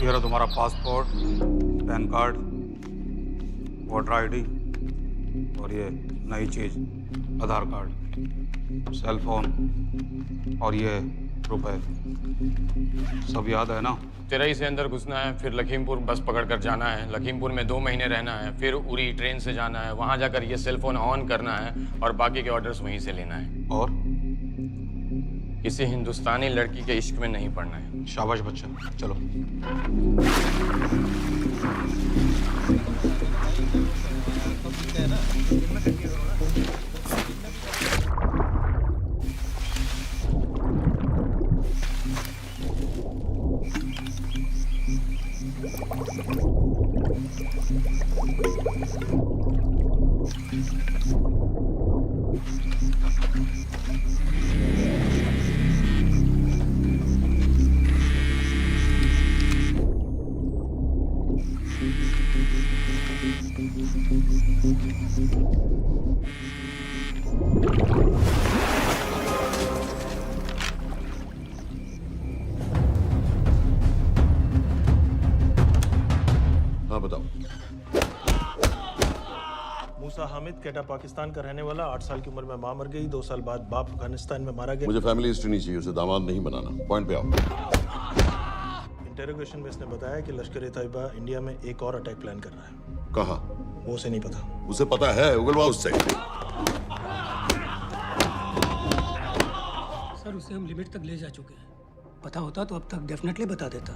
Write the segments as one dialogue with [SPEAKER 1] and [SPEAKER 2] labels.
[SPEAKER 1] ये रहा तुम्हारा passport, pan card, voter ID और ये नई चीज आधार कार्ड, सेल फोन और ये रुपए। सब याद है ना?
[SPEAKER 2] तिरई से अंदर घुसना है, फिर लखीमपुर बस पकड़कर जाना है, लखीमपुर में 2 महीने रहना है, फिर उरी ट्रेन से जाना है, वहां जाकर ये सेल फोन ऑन करना है और बाकी के ऑर्डर्स वहीं से लेना है।
[SPEAKER 1] और
[SPEAKER 2] किसी हिंदुस्तानी लड़की के इश्क में नहीं पड़ना है।
[SPEAKER 1] शाबाश बच्चा, चलो।
[SPEAKER 3] हाँ बताओ।
[SPEAKER 4] मूसा हामिद केटा पाकिस्तान का रहने वाला, 8 साल की उम्र में मां मर गई, 2 साल बाद बाप अफगानिस्तान में मारा गया।
[SPEAKER 3] मुझे फैमिली हिस्ट्री नहीं चाहिए, उसे दामाद नहीं बनाना। पॉइंट पे आओ।
[SPEAKER 4] इंटेरोगेशन में इसने बताया कि लश्कर ए तैयबा इंडिया में एक और अटैक प्लान कर रहा है।
[SPEAKER 3] कहाँ?
[SPEAKER 4] वो उसे नहीं पता।
[SPEAKER 3] उसे पता है, उगलवा उससे।
[SPEAKER 5] सर उसे हम लिमिट तक ले जा चुके हैं। पता होता तो अब तक डेफिनेटली बता देता।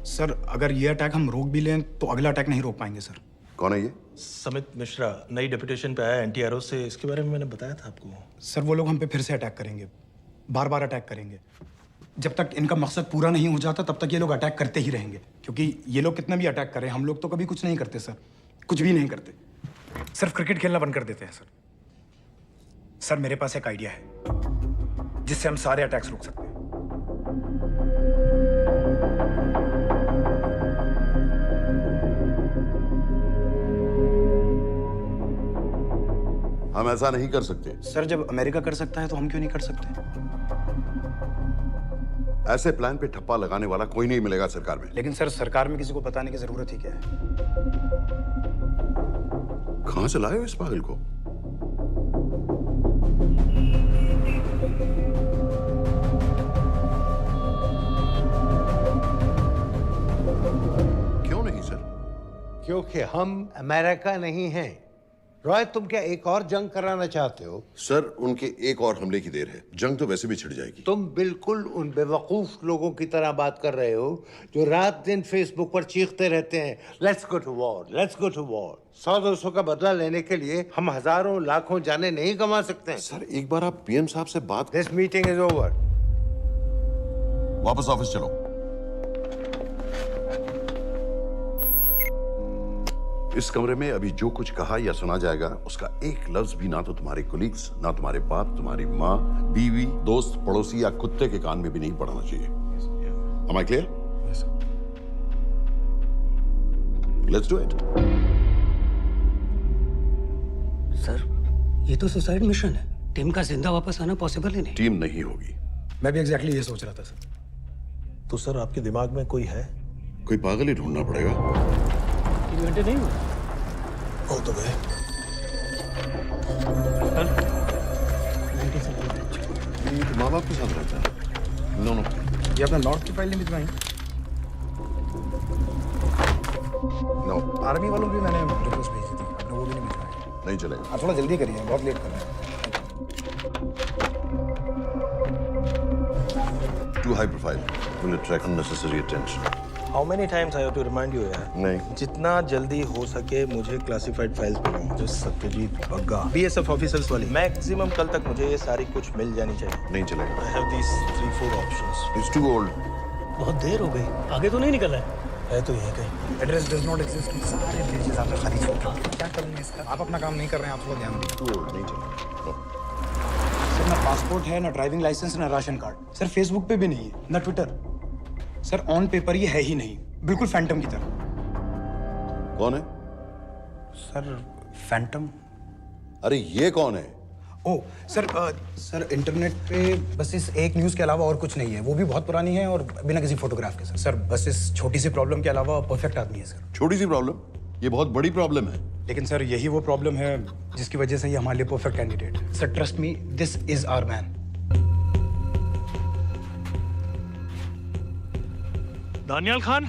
[SPEAKER 6] सर अगर ये अटैक हम रोक भी लें तो अगला अटैक नहीं रोक पाएंगे सर।
[SPEAKER 3] कौन है ये?
[SPEAKER 4] समित मिश्रा नई डेपुटेशन पे आया एनटीआरओ से। इसके बारे में मैंने बताया था आपको।
[SPEAKER 6] सर वो लोग हम पे फिर से अटैक करेंगे, बार बार अटैक करेंगे। जब तक इनका मकसद पूरा नहीं हो जाता तब तक ये लोग अटैक करते ही रहेंगे, क्योंकि ये लोग कितना भी अटैक करें हम लोग तो कभी कुछ नहीं करते सर, कुछ भी नहीं करते। सिर्फ क्रिकेट खेलना बंद कर देते हैं सर। सर मेरे पास एक आइडिया है जिससे हम सारे अटैक्स रोक सकते हैं।
[SPEAKER 3] हम ऐसा नहीं कर सकते।
[SPEAKER 6] सर जब अमेरिका कर सकता है तो हम क्यों नहीं कर सकते?
[SPEAKER 3] ऐसे प्लान पे ठप्पा लगाने वाला कोई नहीं मिलेगा सरकार में।
[SPEAKER 6] लेकिन सर सरकार में किसी को बताने की जरूरत ही क्या है?
[SPEAKER 3] कहां से लाए हो इस पागल को? क्यों नहीं सर?
[SPEAKER 7] क्योंकि हम अमेरिका नहीं हैं। रॉय तुम क्या एक और जंग कराना चाहते हो?
[SPEAKER 3] सर उनके एक और हमले की देर है, जंग तो वैसे भी छिड़ जाएगी।
[SPEAKER 7] तुम बिल्कुल उन बेवकूफ लोगों की तरह बात कर रहे हो जो रात दिन फेसबुक पर चीखते रहते हैं let's go to war, let's go to war. 100-200 का बदला लेने के लिए हम हजारों लाखों जाने नहीं कमा सकते।
[SPEAKER 3] सर एक बार आप पीएम साहब से बात।
[SPEAKER 7] This meeting is over.
[SPEAKER 3] वापस ऑफिस चलो। इस कमरे में अभी जो कुछ कहा या सुना जाएगा उसका एक लफ्ज भी ना तो तुम्हारे कोलीग्स, ना तुम्हारे बाप, तुम्हारी माँ, बीवी, दोस्त, पड़ोसी या कुत्ते के कान में भी नहीं पड़ना चाहिए। Am I clear?
[SPEAKER 6] Yes, sir.
[SPEAKER 3] Let's do it.
[SPEAKER 5] Sir ये तो सुसाइड मिशन है। टीम का जिंदा वापस आना पॉसिबल ही नहीं।
[SPEAKER 3] टीम नहीं होगी।
[SPEAKER 6] मैं भी एग्जैक्टली ये सोच रहा था सर।
[SPEAKER 4] तो सर आपके दिमाग में कोई है?
[SPEAKER 3] कोई पागल ही ढूंढना पड़ेगा।
[SPEAKER 5] 3 घंटे नहीं हुए।
[SPEAKER 4] हो तो गए।
[SPEAKER 3] माँ बाप के साथ रहता है? No no.
[SPEAKER 6] ये अपना नॉर्थ की फाइल नहीं भिजवाई?
[SPEAKER 3] नो
[SPEAKER 6] आर्मी वालों की मैंने रिक्वेस्ट भेजी थी, आपने वो भी नहीं भिजवाई।
[SPEAKER 3] नहीं चलेगा।
[SPEAKER 6] आप थोड़ा जल्दी करिए, बहुत लेट कर रहे हैं।
[SPEAKER 3] Too high profile. Will attract unnecessary attention.
[SPEAKER 4] How many times I have to remind you यार?
[SPEAKER 3] नहीं।
[SPEAKER 4] जितना जल्दी हो सके मुझे क्लासिफाइड फाइल्स भेजो। जो सत्यजीत बग्गा बीएसएफ ऑफिसर्स वाली। मैक्सिमम कल तक मुझे ये सारी कुछ मिल जानी चाहिए।
[SPEAKER 3] नहीं चलेगा।
[SPEAKER 4] I have these 3-4 options.
[SPEAKER 3] It's too old.
[SPEAKER 5] बहुत देर हो गई, आगे तो नहीं निकला है।
[SPEAKER 4] है तो यहीं कहीं।
[SPEAKER 6] Address does not exist. सारे पेजेस आपने खाली छोड़ दिए। क्या करूंगा इसका? आप अपना काम नहीं कर रहे हैं, आप थोड़ा ध्यान दीजिए।
[SPEAKER 3] Too old. नहीं चलेगा। No.
[SPEAKER 6] सर ना पासपोर्ट है, ना ड्राइविंग लाइसेंस, ना राशन कार्ड। सर फेसबुक पे भी नहीं है, ना ट्विटर। सर ऑन पेपर ये है ही नहीं, बिल्कुल फैंटम की तरह।
[SPEAKER 3] कौन है?
[SPEAKER 6] Sir Phantom?
[SPEAKER 3] अरे ये कौन है?
[SPEAKER 6] ओ सर सर इंटरनेट पे बस इस एक न्यूज़ के अलावा और कुछ नहीं है। वो भी बहुत पुरानी है और बिना किसी फोटोग्राफ के। सर बस इस छोटी सी प्रॉब्लम के अलावा परफेक्ट आदमी है सर।
[SPEAKER 3] छोटी सी प्रॉब्लम, ये बहुत बड़ी प्रॉब्लम है।
[SPEAKER 6] लेकिन सर यही वो प्रॉब्लम है जिसकी वजह से ये हमारे लिए परफेक्ट कैंडिडेट है। Sir trust me, this is our man.
[SPEAKER 8] Daniyal Khan,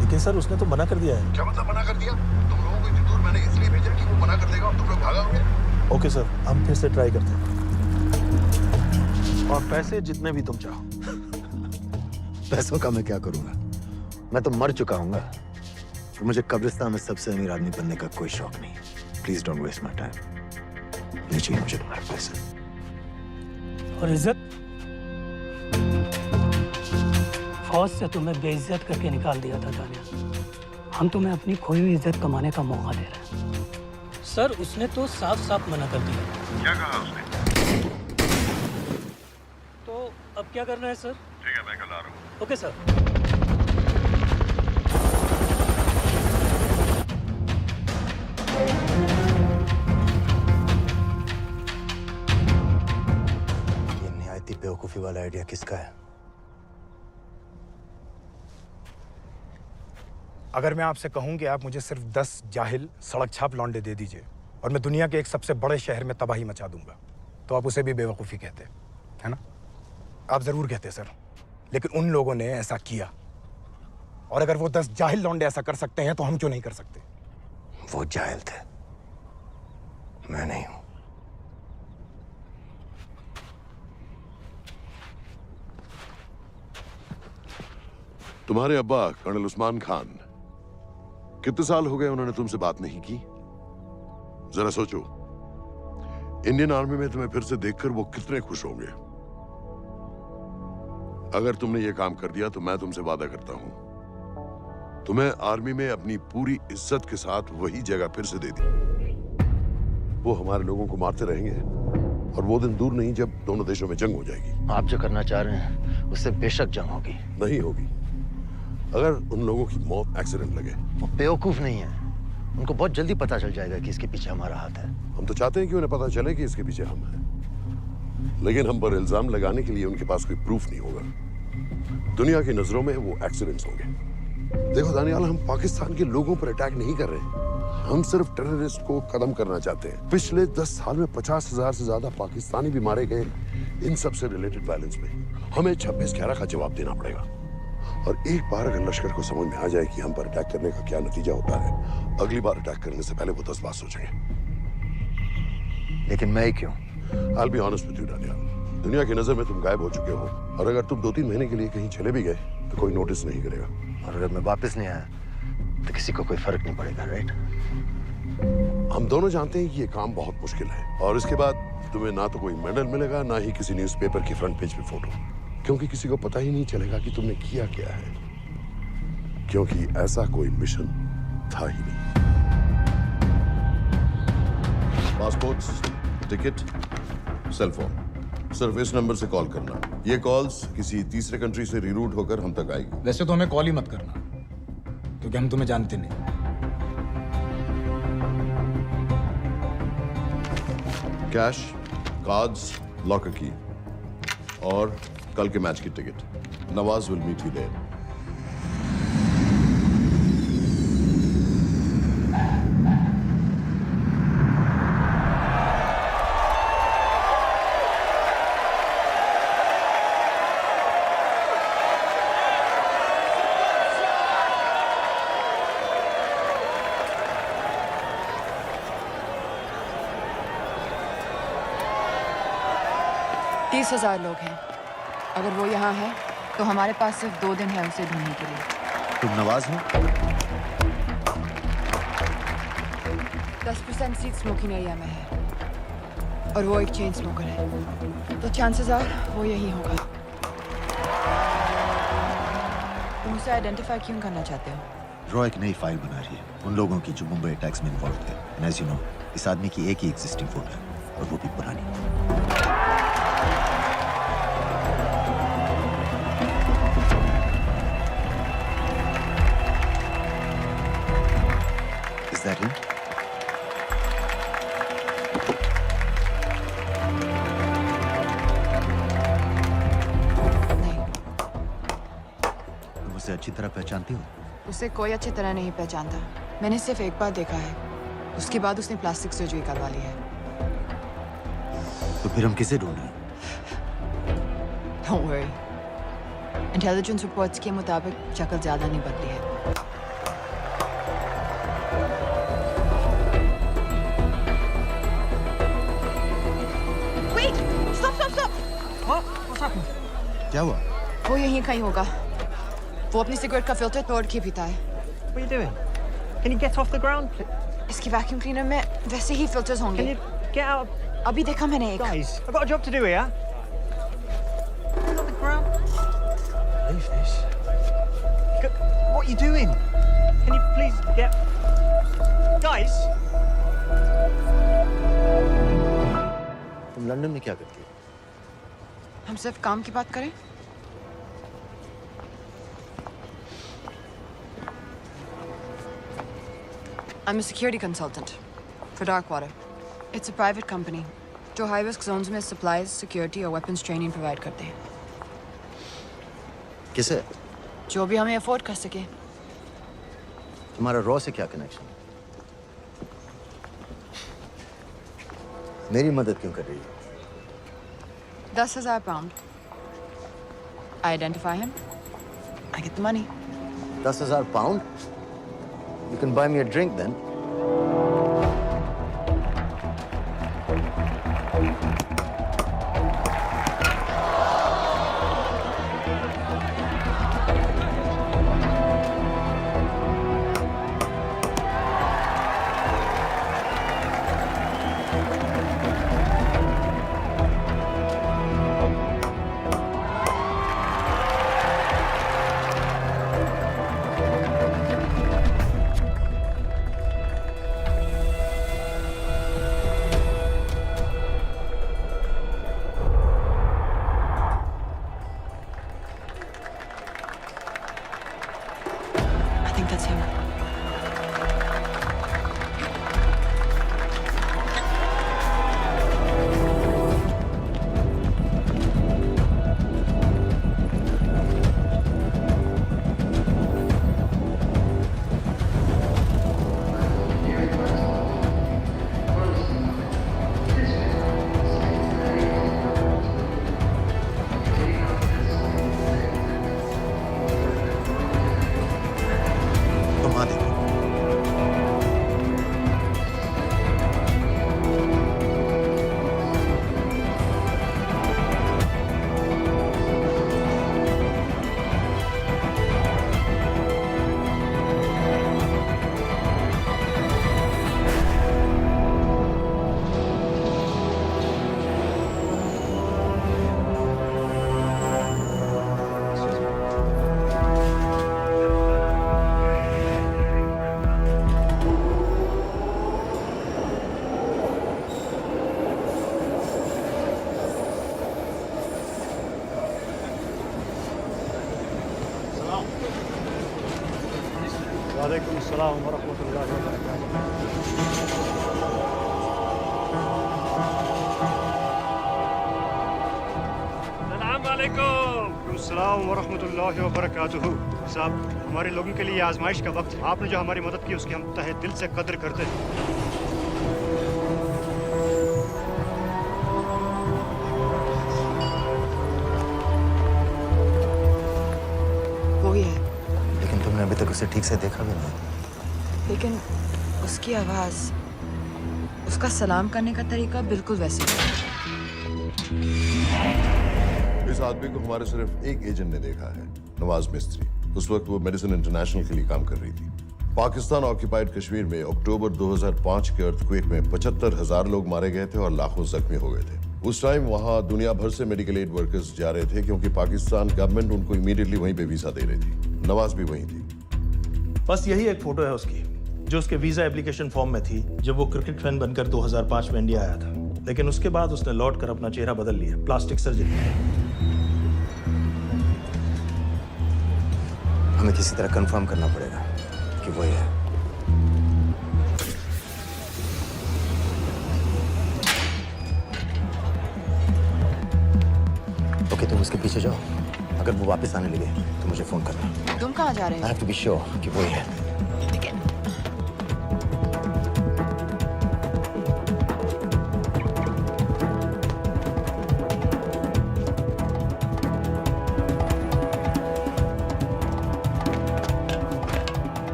[SPEAKER 4] लेकिन सर उसने तो मना कर दिया है।
[SPEAKER 3] क्या मतलब मना कर दिया? तुम लोगों को इतनी दूर मैंने इसलिए भेजा कि वो मना कर देगा और तुम लोग भागोगे।
[SPEAKER 4] ओके सर, हम फिर से ट्राई करते हैं। और पैसे जितने भी तुम चाहो।
[SPEAKER 9] पैसों का मैं क्या करूंगा? मैं तो मर चुका हूँ। मुझे कब्रिस्तान में सबसे अमीर आदमी बनने का कोई शौक नहीं। Please don't waste my time. नहीं चाहिए मुझे तुम्हारे पैसे।
[SPEAKER 5] और इज्जत? फौज से तुम्हें बेइज्जत करके निकाल दिया था दानिया। हम तुम्हें अपनी खोई हुई इज्जत कमाने का मौका दे रहे हैं। सर उसने तो साफ साफ मना कर दिया।
[SPEAKER 3] क्या कहा उसने?
[SPEAKER 5] तो अब क्या करना है सर?
[SPEAKER 3] ठीक है, मैं कल आ रहा हूँ।
[SPEAKER 5] Okay sir.
[SPEAKER 9] ये निहायती बेवकूफी वाला आइडिया किसका है?
[SPEAKER 6] अगर मैं आपसे कहूं कि आप मुझे सिर्फ 10 जाहिल सड़क छाप लौंडे दे दीजिए और मैं दुनिया के एक सबसे बड़े शहर में तबाही मचा दूंगा, तो आप उसे भी बेवकूफ़ी कहते, है ना? आप ज़रूर कहते सर, लेकिन उन लोगों ने ऐसा किया। और अगर वो 10 जाहिल लौंडे ऐसा कर सकते हैं तो हम क्यों नहीं कर सकते?
[SPEAKER 9] वो जाहिल थे, मैं नहीं हूं।
[SPEAKER 3] तुम्हारे अब्बा कर्नल उस्मान खान, कितने साल हो गए उन्होंने तुमसे बात नहीं की? जरा सोचो, इंडियन आर्मी में तुम्हें फिर से देखकर वो कितने खुश होंगे। अगर तुमने ये काम कर दिया तो मैं तुमसे वादा करता हूं, तुम्हें आर्मी में अपनी पूरी इज्जत के साथ वही जगह फिर से दे दी। वो हमारे लोगों को मारते रहेंगे और वो दिन दूर नहीं जब दोनों देशों में जंग हो जाएगी।
[SPEAKER 9] आप जो करना चाह रहे हैं उससे बेशक जंग होगी।
[SPEAKER 3] नहीं होगी। अगर उन लोगों की मौत एक्सीडेंट लगे।
[SPEAKER 9] वो बेवकूफ नहीं है, उनको बहुत जल्दी पता चल जाएगा कि इसके पीछे हमारा हाथ है।
[SPEAKER 3] हम तो चाहते हैं कि उन्हें पता चले कि इसके पीछे हम हैं, लेकिन हम पर इल्जाम लगाने के लिए उनके पास कोई प्रूफ नहीं होगा। दुनिया की नजरों में वो एक्सीडेंट्स होंगे। देखो दानियाल, हम पाकिस्तान के लोगों पर अटैक नहीं कर रहे, हम सिर्फ टेररिस्ट को खत्म करना चाहते हैं। पिछले 10 साल में 50,000 से ज्यादा पाकिस्तानी भी मारे गए इन सब से रिलेटेड वायलेंस में। हमें 26/11 का जवाब देना पड़ेगा। और एक बार अगर लश्कर को समझ में आ जाए कि हम पर अटैक करने का क्या नतीजा होता है, अगली बार अटैक करने से पहले वो 10 बार सोचेंगे।
[SPEAKER 9] लेकिन मैं ही क्यों?
[SPEAKER 3] I'll be honest with you, Daniyal, दुनिया की नजर में तुम गायब हो चुके हो और अगर तुम 2-3 महीने के लिए कहीं चले भी गए तो कोई नोटिस नहीं करेगा।
[SPEAKER 9] और अगर मैं वापस नहीं आया तो किसी को कोई फर्क नहीं पड़ेगा, राइट?
[SPEAKER 3] हम दोनों जानते हैं कि ये काम बहुत मुश्किल है और इसके बाद तुम्हें ना तो कोई मेडल मिलेगा, ना ही किसी न्यूज़पेपर की फ्रंट पेज पे फोटो, क्योंकि किसी को पता ही नहीं चलेगा कि तुमने किया क्या है, क्योंकि ऐसा कोई मिशन था ही नहीं। पासपोर्ट्स, टिकट, सेल फोन, सिर्फ इस नंबर से कॉल करना। ये कॉल्स किसी तीसरे कंट्री से रीरूट होकर हम तक आएगी।
[SPEAKER 6] वैसे तो हमें कॉल ही मत करना, क्योंकि हम तुम्हें जानते नहीं।
[SPEAKER 3] कैश, कार्ड्स, लॉकर की और कल के मैच की टिकट। Nawaz will meet you there.
[SPEAKER 10] तीस 30,000 लोग हैं। अगर वो यहाँ है तो हमारे पास सिर्फ 2 दिन है उसे ढूंढने के लिए।
[SPEAKER 9] तुम नवाज हो?
[SPEAKER 10] 10% सीट स्मोकिंग एरिया में है और वो एक चेन स्मोकर है, तो चांसेस आर वो यही होगा। तुम उसे आइडेंटिफाई क्यों करना चाहते हो?
[SPEAKER 9] रॉ एक नई फाइल बना रही है उन लोगों की जो मुंबई अटैक्स में इन्वॉल्व थे। एंड एज यू नो, इस आदमी की एक ही एग्जिस्टिंग फोटो है और वो भी पुरानी। Is that him?
[SPEAKER 10] नहीं,
[SPEAKER 9] तुम उसे अच्छी तरह पहचानती हो?
[SPEAKER 10] उसे कोई अच्छी तरह नहीं पहचानता। मैंने सिर्फ एक बार देखा है, उसके बाद उसने प्लास्टिक सर्जरी करवा ली है।
[SPEAKER 9] तो फिर हम किसे ढूंढ रहे हैं?
[SPEAKER 10] Don't worry. इंटेलिजेंस रिपोर्ट्स के मुताबिक शक्ल ज्यादा नहीं बदली है। Wait! Stop!
[SPEAKER 9] क्या हुआ?
[SPEAKER 10] वो यहीं कहीं होगा। वो अपनी सिगरेट का फिल्टर तोड़ के पीता है।
[SPEAKER 11] What are you doing? Can you get off the ground?
[SPEAKER 10] इसकी वैक्यूम क्लीनर में वैसे ही फिल्टर्स
[SPEAKER 11] Can
[SPEAKER 10] होंगे।
[SPEAKER 11] you get out?
[SPEAKER 10] अभी देखा मैंने एक।
[SPEAKER 11] Guys, I've got a job to do here. Get off the ground. Leave this. What are you doing? Can you please get... Guys!
[SPEAKER 9] तुम London में क्या करती हो?
[SPEAKER 10] हम सिर्फ काम की बात करें? I'm a security consultant for Darkwater. It's a private company जो high risk zones में supplies, security और weapons training provide करते हैं।
[SPEAKER 9] किसे?
[SPEAKER 10] जो भी हमें afford कर सके।
[SPEAKER 9] तुम्हारा रॉ से क्या कनेक्शन? मेरी मदद क्यों कर रही हो?
[SPEAKER 10] 10,000 pound. I identify him. I get the money.
[SPEAKER 9] 10,000 pound? You can buy me a drink then.
[SPEAKER 10] I think that's him.
[SPEAKER 9] तुम आ देखो।
[SPEAKER 8] वालेकुम अस्सलाम वरहमतुल्लाहि वबरकातुहू। अस्सलाम वालेकुम। अस्सलाम वरहमतुल्लाहि वबरकातुहू। साहब, हमारे लोगों के लिए आजमाइश का वक्त है। आपने जो हमारी मदद की उसकी हम तहे दिल से कद्र करते हैं।
[SPEAKER 10] वो ही है,
[SPEAKER 9] लेकिन तुमने अभी तक उसे ठीक से देखा भी नहीं।
[SPEAKER 10] लेकिन उसकी आवाज, उसका सलाम करने का तरीका बिल्कुल वैसे ही है।
[SPEAKER 3] इस आदमी को हमारे सिर्फ एक एजेंट ने देखा है, नवाज मिस्त्री। उस वक्त वो मेडिसिन इंटरनेशनल के लिए काम कर रही थी। पाकिस्तान ऑक्यूपाइड कश्मीर में अक्टूबर 2005 के अर्थक्वेक में 75,000 लोग मारे गए थे और लाखों जख्मी हो गए थे। उस टाइम वहां दुनिया भर से मेडिकल एड वर्कर्स जा रहे थे क्योंकि पाकिस्तान गवर्नमेंट उनको इमीडिएटली वहीं पे वीजा दे रही थी। नवाज भी वहीं थी।
[SPEAKER 4] बस यही एक फोटो है उसकी, जो उसके वीजा एप्लीकेशन फॉर्म में थी जब वो क्रिकेट फैन बनकर 2005 में इंडिया आया था। लेकिन उसके बाद उसने लौट कर अपना चेहरा बदल लिया, प्लास्टिक सर्जरी।
[SPEAKER 9] हमें किसी तरह कंफर्म करना पड़ेगा कि वो ही है। ओके, तुम उसके पीछे जाओ। अगर वो वापस आने लगे तो मुझे फोन करना।
[SPEAKER 10] तुम कहाँ जा रहे
[SPEAKER 9] I
[SPEAKER 10] हो?
[SPEAKER 9] have to be sure कि वो ही है।
[SPEAKER 10] ठीक है।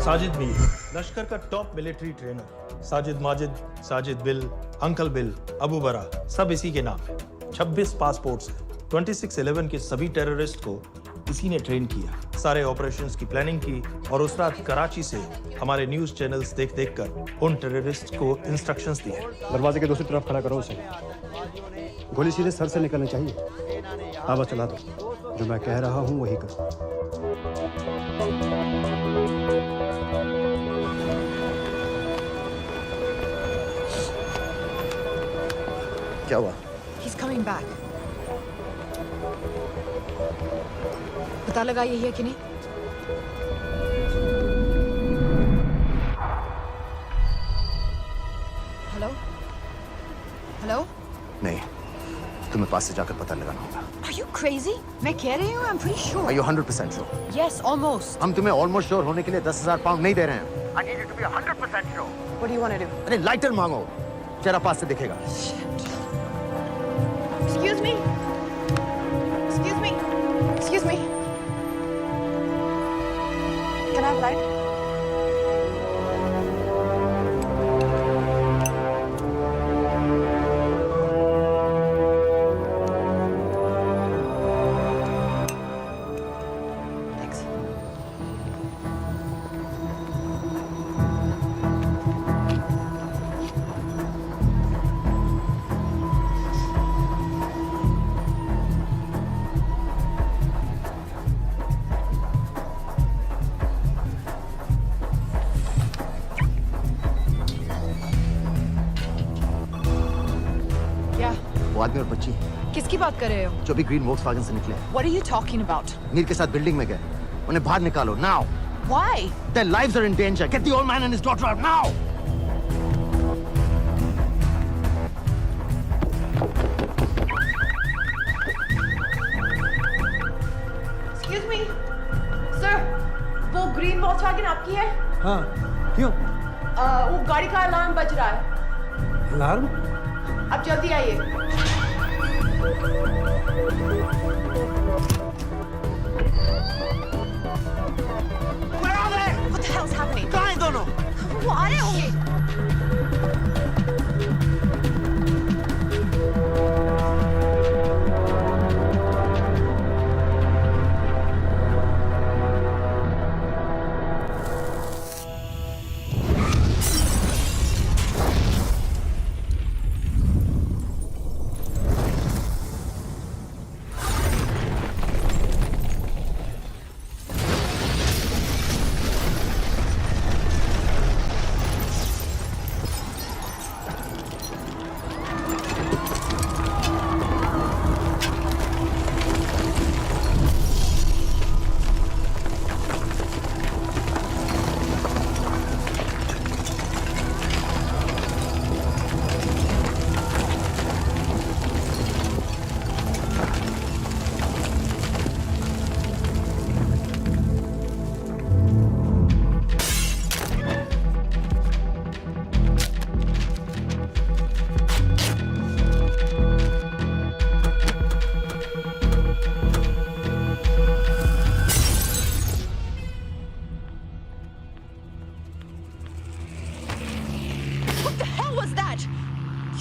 [SPEAKER 4] साजिद मीर, लश्कर का top military trainer. Sajid Majid, Sajid bill, uncle bill, Abu बरा, सब इसी के नाम है। 26 पासपोर्ट्स हैं। 26/11 के सभी टेररिस्ट को इसी ने ट्रेन किया, सारे ऑपरेशंस की प्लानिंग की और उस रात कराची से हमारे न्यूज चैनल्स देख कर उन टेररिस्ट को इंस्ट्रक्शंस दिए।
[SPEAKER 8] दरवाजे के दूसरी तरफ खड़ा करो उसे। गोली सीधे सर से निकलनी चाहिए। आवाज चला दो, जो मैं कह रहा हूँ वही कर।
[SPEAKER 9] क्या हुआ?
[SPEAKER 10] He's coming back. पता लगा यही है कि नहीं? हेलो? हेलो?
[SPEAKER 9] नहीं, तुम्हें पास से जाकर पता लगाना होगा।
[SPEAKER 10] Are you crazy? मैं कह रही हूँ, I'm pretty sure.
[SPEAKER 9] Are you 100% sure?
[SPEAKER 10] Yes, almost.
[SPEAKER 9] हम तुम्हें ऑलमोस्ट श्योर होने के लिए 10,000 पाउंड नहीं दे रहे हैं। I need you to be 100% sure.
[SPEAKER 10] What do you want to do?
[SPEAKER 9] अरे लाइटर मांगो, चेहरा पास से दिखेगा।
[SPEAKER 10] Excuse me. Excuse me. Excuse me. Can I have light? Thanks.
[SPEAKER 9] वो आदमी और बच्ची
[SPEAKER 10] किसकी बात कर रहे हो?
[SPEAKER 9] जो भी ग्रीन वोक्सवैगन से निकले,
[SPEAKER 10] What are you talking about?
[SPEAKER 9] Mir के साथ बिल्डिंग में गए। उन्हें बाहर निकालो now.
[SPEAKER 10] Why?
[SPEAKER 9] Their lives are in danger. Get the old man and his daughter out now!
[SPEAKER 10] Excuse me, sir. वो ग्रीन वॉल्क्सवैगन आपकी है?
[SPEAKER 11] हाँ, क्यों?
[SPEAKER 10] वो गाड़ी का अलार्म बज रहा है।
[SPEAKER 11] अलार्म?
[SPEAKER 10] अब जल्दी आइए।
[SPEAKER 11] Where are they?
[SPEAKER 10] What the hell's happening?
[SPEAKER 11] कहाँ हैं दोनों?
[SPEAKER 10] वो आ रहे होंगे।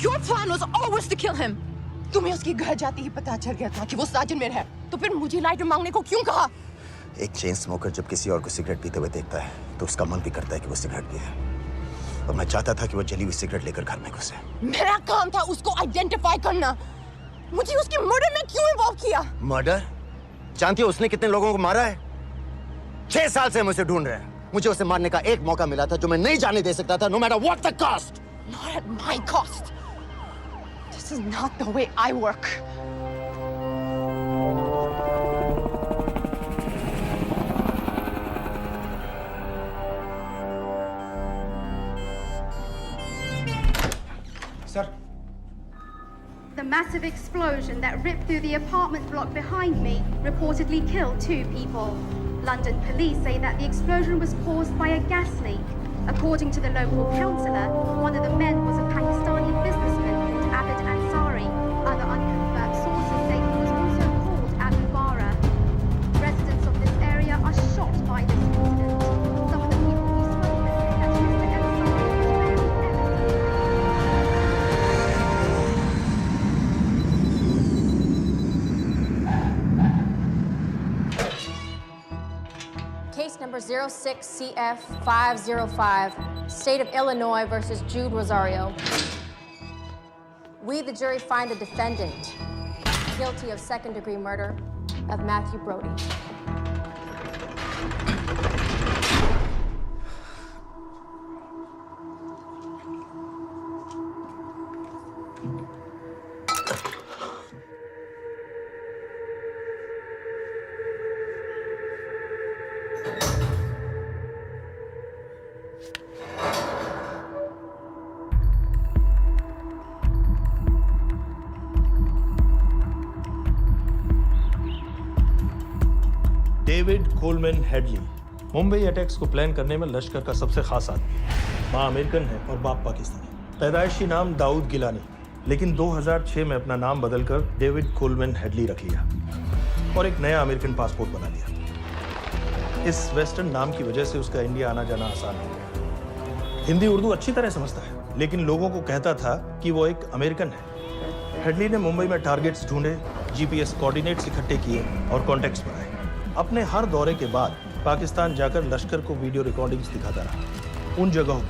[SPEAKER 10] Your plan was always to kill him. तुम्हें उसके घर जाते ही पता चल गया था कि वो साजन में है, तो फिर मुझे लाइटर मांगने को क्यों कहा?
[SPEAKER 9] एक चेन स्मोकर जब किसी और को सिगरेट पीते हुए देखता है तो उसका मन भी करता है कि वो सिगरेट पिए। और मैं चाहता था कि वो जली हुई सिगरेट लेकर घर में घुसे।
[SPEAKER 10] मेरा काम था उसको आइडेंटिफाई करना। मुझे उसके मर्डर में क्यों इन्वॉल्व किया?
[SPEAKER 9] मर्डर? जानती हो उसने कितने लोगों को मारा है? 6 साल से हम उसे ढूंढ रहे हैं। मुझे उसे मारने का एक मौका मिला था जो मैं नहीं जाने दे सकता था, no matter what the cost.
[SPEAKER 10] Not at my cost. This is not the way I work.
[SPEAKER 6] Sir.
[SPEAKER 12] The massive explosion that ripped through the apartment block behind me reportedly killed 2 people. London police say that the explosion was caused by a gas leak. According to the local councillor, one of the men was a Pakistani businessman called Abid Ansari. Other unconfirmed sources say he was also called Abu Bara. Residents of this area are shocked by this incident. Some of the people who spoke with say that Mr. Ansari was rarely ever seen.
[SPEAKER 13] Case number 06CF505, State of Illinois versus Jude Rosario. We, the jury, find the defendant guilty of second-degree murder of Matthew Brody.
[SPEAKER 4] David Coleman Headley Mumbai attacks को plan करने में लश्कर का सबसे खास आदमी। माँ American है और बाप पाकिस्तानी। पैदाइशी नाम दाऊद गिलानी, लेकिन 2006 में अपना नाम बदलकर डेविड कोलमैन हेडली रख लिया और एक नया अमेरिकन पासपोर्ट बना लिया। इस वेस्टर्न नाम की वजह से उसका इंडिया आना जाना आसान हो गया। हिंदी उर्दू अच्छी तरह समझता है, लेकिन लोगों को कहता था कि वो एक अमेरिकन है। हेडली ने मुंबई में टारगेट्स ढूंढे, जीपीएस कोऑर्डिनेट्स इकट्ठे किए और कॉन्टैक्ट्स बनाए। अपने हर दौरे के बाद पाकिस्तान जाकर लश्कर को वीडियो रिकॉर्डिंग्स दिखाता रहा, उन जगहों को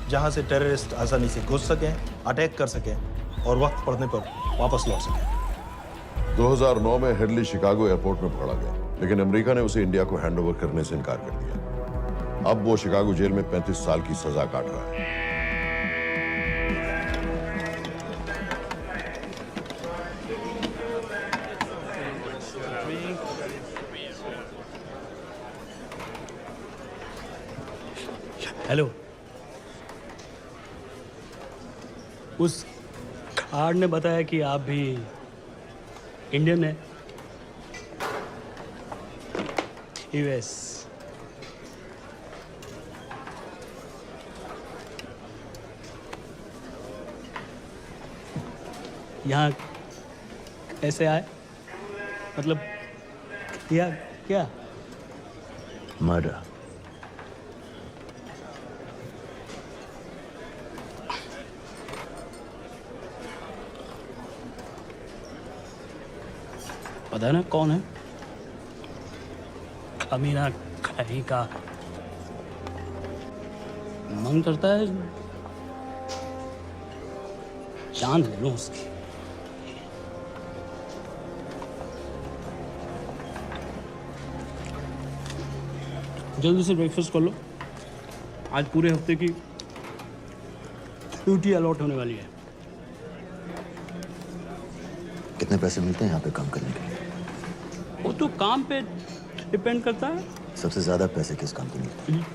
[SPEAKER 4] जहां से टेररिस्ट आसानी से घुस सकें, अटैक कर सकें और वक्त पड़ने पर वापस लौट सकें।
[SPEAKER 3] 2009 में हेडली शिकागो एयरपोर्ट में पकड़ा गया, लेकिन अमेरिका ने उसे इंडिया को हैंडओवर करने से इनकार कर दिया। अब वो शिकागो जेल में 35 साल की सजा काट रहा है।
[SPEAKER 5] उस कार्ड ने बताया कि आप भी इंडियन है। यूएस। यहाँ कैसे आए? मतलब किया क्या?
[SPEAKER 9] मर्डर।
[SPEAKER 5] पता ना कौन है? कमीना कहीं का। मन करता है जान ले लूं उसकी। जल्दी से ब्रेकफास्ट कर लो, आज पूरे हफ्ते की ड्यूटी अलॉट होने वाली है।
[SPEAKER 9] कितने पैसे मिलते हैं यहाँ पे काम करने के लिए?
[SPEAKER 5] वो तो काम पे डिपेंड करता है।
[SPEAKER 9] सबसे ज्यादा पैसे किस काम पे मिलते हैं?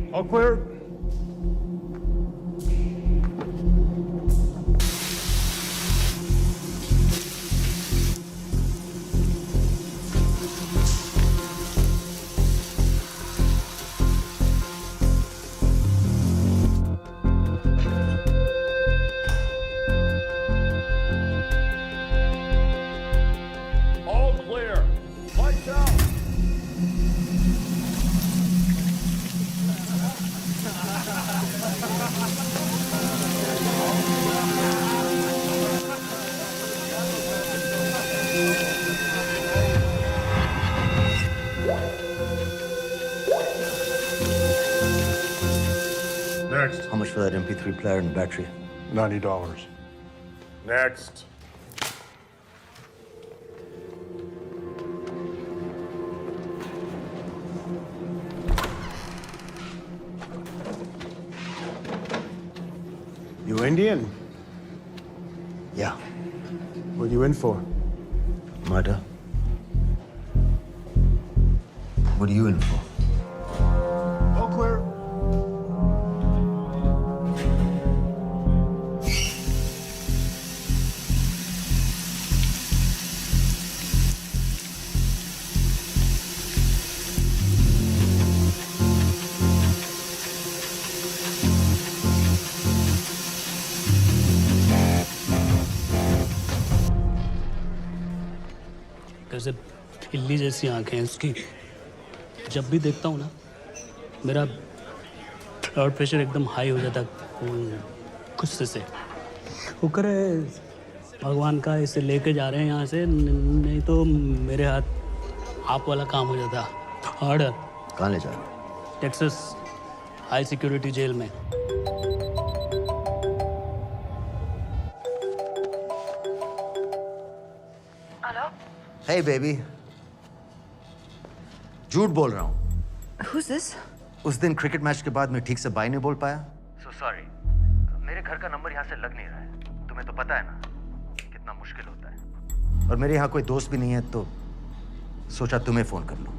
[SPEAKER 8] All clear.
[SPEAKER 3] All clear. Lights out.
[SPEAKER 8] Next.
[SPEAKER 9] How much for that MP3 player and battery?
[SPEAKER 8] $90. Next. You Indian?
[SPEAKER 9] Yeah.
[SPEAKER 8] What are you in for?
[SPEAKER 9] Murder. What are you in for?
[SPEAKER 8] All clear.
[SPEAKER 5] कैसे बिल्ली जैसी आंखें हैं उसकी। जब भी देखता हूँ ना, मेरा ब्लड प्रेशर एकदम हाई हो जाता है गुस्से से। शुक्र है भगवान का इसे लेके जा रहे हैं यहाँ से, नहीं तो मेरे हाथ आप वाला काम हो जाता। ऑर्डर।
[SPEAKER 9] कहाँ ले जा रहे हो?
[SPEAKER 5] टेक्सास हाई सिक्योरिटी जेल में।
[SPEAKER 9] Hey baby. झूठ बोल रहा हूँ।
[SPEAKER 10] Who's this?
[SPEAKER 9] उस दिन क्रिकेट मैच के बाद मैं ठीक से बाय नहीं बोल पाया। So sorry. मेरे घर का नंबर यहाँ से लग नहीं रहा है। तुम्हें तो पता है ना कितना मुश्किल होता है। और मेरे यहाँ कोई दोस्त भी नहीं है, तो सोचा तुम्हें फोन कर लूं।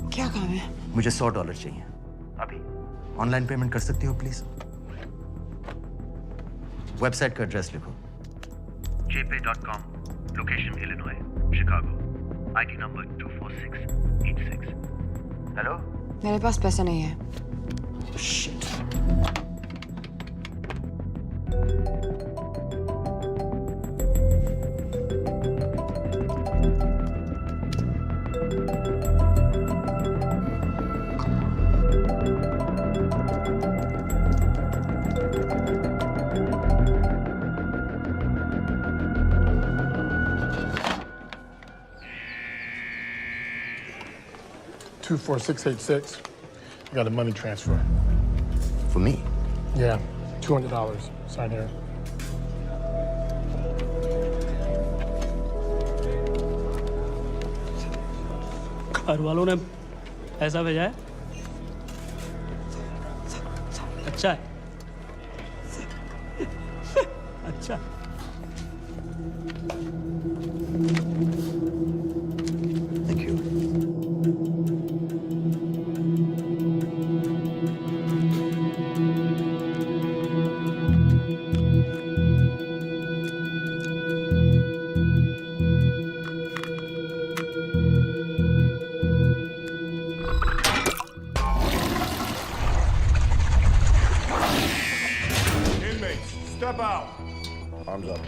[SPEAKER 10] क्या काम है?
[SPEAKER 9] मुझे $100 चाहिए अभी। ऑनलाइन पेमेंट कर सकती हो प्लीज? वेबसाइट का एड्रेस लिखो।
[SPEAKER 14] jpay.com, location Illinois, Chicago, ID number 24686.
[SPEAKER 9] Hello?
[SPEAKER 10] मेरे पास पैसे नहीं है।
[SPEAKER 9] Shit.
[SPEAKER 8] $24686. I got a money transfer.
[SPEAKER 3] For me?
[SPEAKER 15] Yeah, $200. Sign here.
[SPEAKER 5] घर वालों ने पैसा भेजा है? अच्छा है। अच्छा।
[SPEAKER 9] Thank you.
[SPEAKER 16] Inmates, step out.
[SPEAKER 3] Arms up.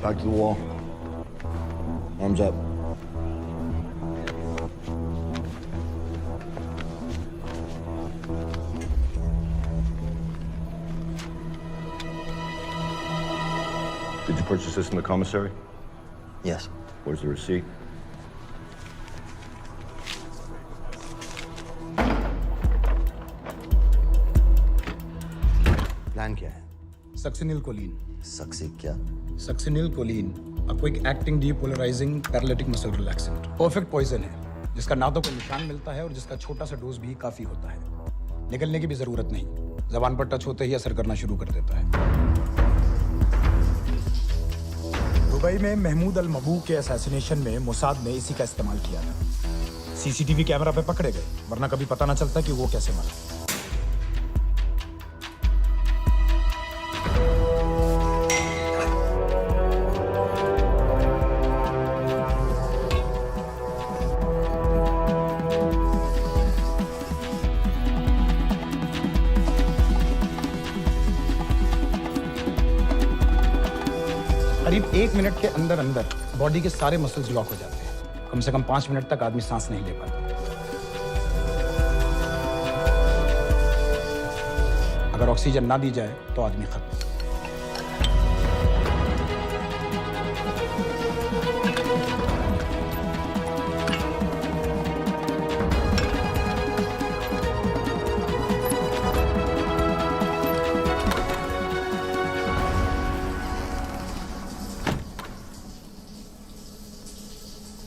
[SPEAKER 3] Back to the wall. Arms up. Did you purchase this in the commissary?
[SPEAKER 9] Yes.
[SPEAKER 3] Where's the receipt?
[SPEAKER 9] Plan क्या है?
[SPEAKER 6] Succinylcholine.
[SPEAKER 9] सक्सी क्या?
[SPEAKER 6] Succinylcholine, a quick acting depolarizing paralytic muscle relaxant. Perfect poison है, जिसका ना तो कोई निशान मिलता है और जिसका छोटा सा डोज भी काफी होता है। निकलने की भी जरूरत नहीं, जबान पर टच होते ही असर करना शुरू कर देता है। दुबई में महमूद अल मबू के असैसिनेशन में मोसाद ने इसी का इस्तेमाल किया था। सीसीटीवी कैमरा पे पकड़े गए, वरना कभी पता ना चलता कि वो कैसे मरा। करीब 1 मिनट के अंदर अंदर बॉडी के सारे मसल्स लॉक हो जाते हैं। कम से कम 5 मिनट तक आदमी सांस नहीं ले पाता। अगर ऑक्सीजन ना दी जाए तो आदमी खत्म।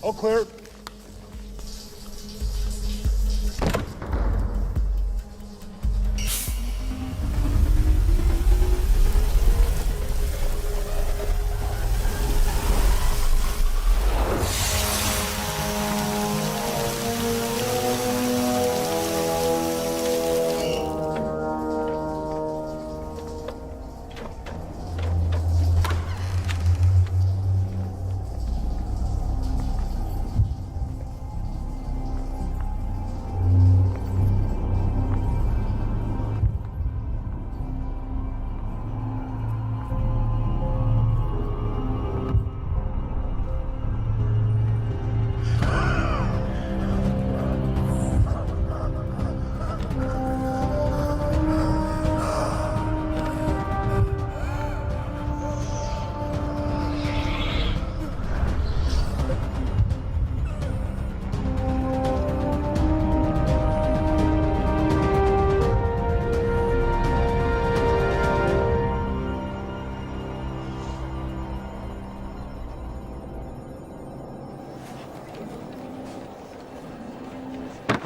[SPEAKER 16] All clear.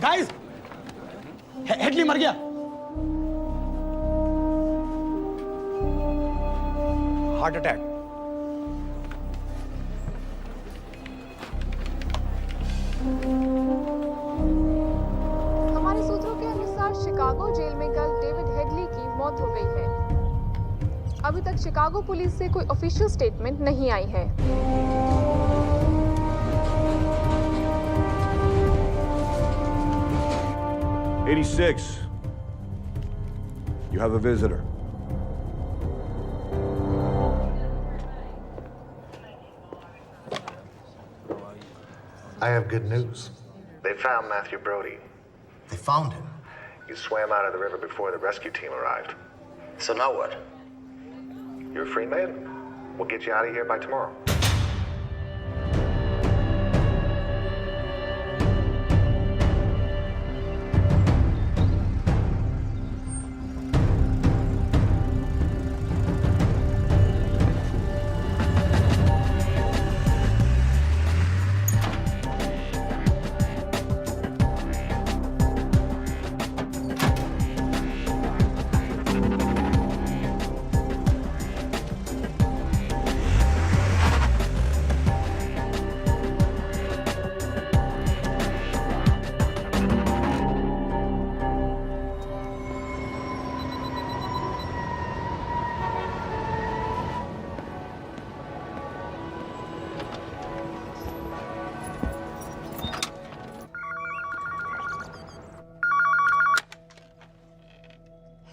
[SPEAKER 6] गाइस, हेडली मर गया। Heart attack.
[SPEAKER 17] हमारे सूत्रों के अनुसार शिकागो जेल में कल डेविड हेडली की मौत हो गई है। अभी तक शिकागो पुलिस से कोई ऑफिशियल स्टेटमेंट नहीं आई है।
[SPEAKER 16] 86. You have a visitor.
[SPEAKER 9] I have good news.
[SPEAKER 18] They found Matthew Brody.
[SPEAKER 9] They found him.
[SPEAKER 18] He swam out of the river before the rescue team arrived.
[SPEAKER 9] So now what?
[SPEAKER 18] You're a free man. We'll get you out of here by tomorrow.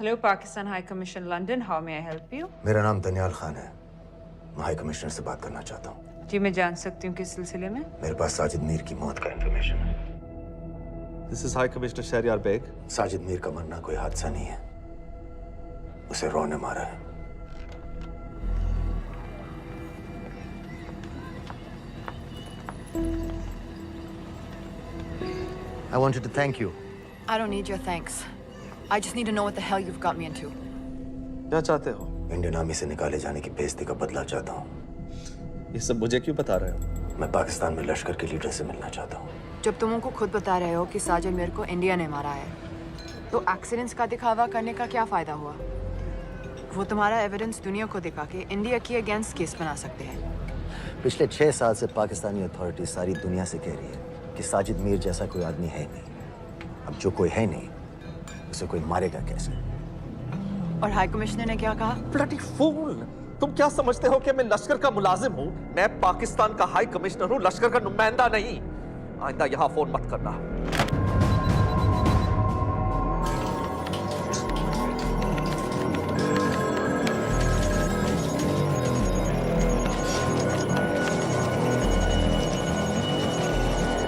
[SPEAKER 19] Hello, Pakistan High Commission, London. How may I help you?
[SPEAKER 9] मेरा नाम दनियाल खान है। मैं high commissioner से बात करना चाहता हूँ।
[SPEAKER 19] जी मैं जान सकती हूँ किस सिलसिले में?
[SPEAKER 9] मेरे पास साजिद मीर की मौत का इंफॉर्मेशन है।
[SPEAKER 20] This is High Commissioner Shahryar Beg.
[SPEAKER 9] Sajid Mir का मरना कोई हादसा नहीं है। उसे रॉ ने मारा है। I wanted to thank you.
[SPEAKER 10] I don't need your thanks. I just need to know what the hell you've got me into.
[SPEAKER 20] क्या चाहते हो?
[SPEAKER 9] इंडियन आर्मी से निकाले जाने की बेइज्जती का बदला चाहता हूँ।
[SPEAKER 20] ये सब मुझे क्यों बता रहे हो?
[SPEAKER 9] मैं पाकिस्तान में लश्कर के लीडर से मिलना चाहता हूँ।
[SPEAKER 10] जब तुम उनको खुद बता रहे हो कि साजिद मीर को इंडिया ने मारा है, तो एक्सीडेंट्स का दिखावा करने का क्या फायदा हुआ? वो तुम्हारा एविडेंस दुनिया को दिखा के इंडिया की अगेंस्ट केस बना सकते हैं।
[SPEAKER 9] पिछले 6 साल से पाकिस्तानी अथॉरिटी सारी दुनिया से कह रही है कि साजिद मीर जैसा कोई आदमी है नहीं। अब जो कोई है नहीं, उसे कोई मारेगा कैसे?
[SPEAKER 10] और हाई कमिश्नर ने क्या कहा?
[SPEAKER 20] Bloody fool! तुम क्या समझते हो कि मैं लश्कर का मुलाजिम हूँ? मैं पाकिस्तान का हाई कमिश्नर हूँ, लश्कर का नुमाइंदा नहीं। आइंदा यहाँ फोन मत करना।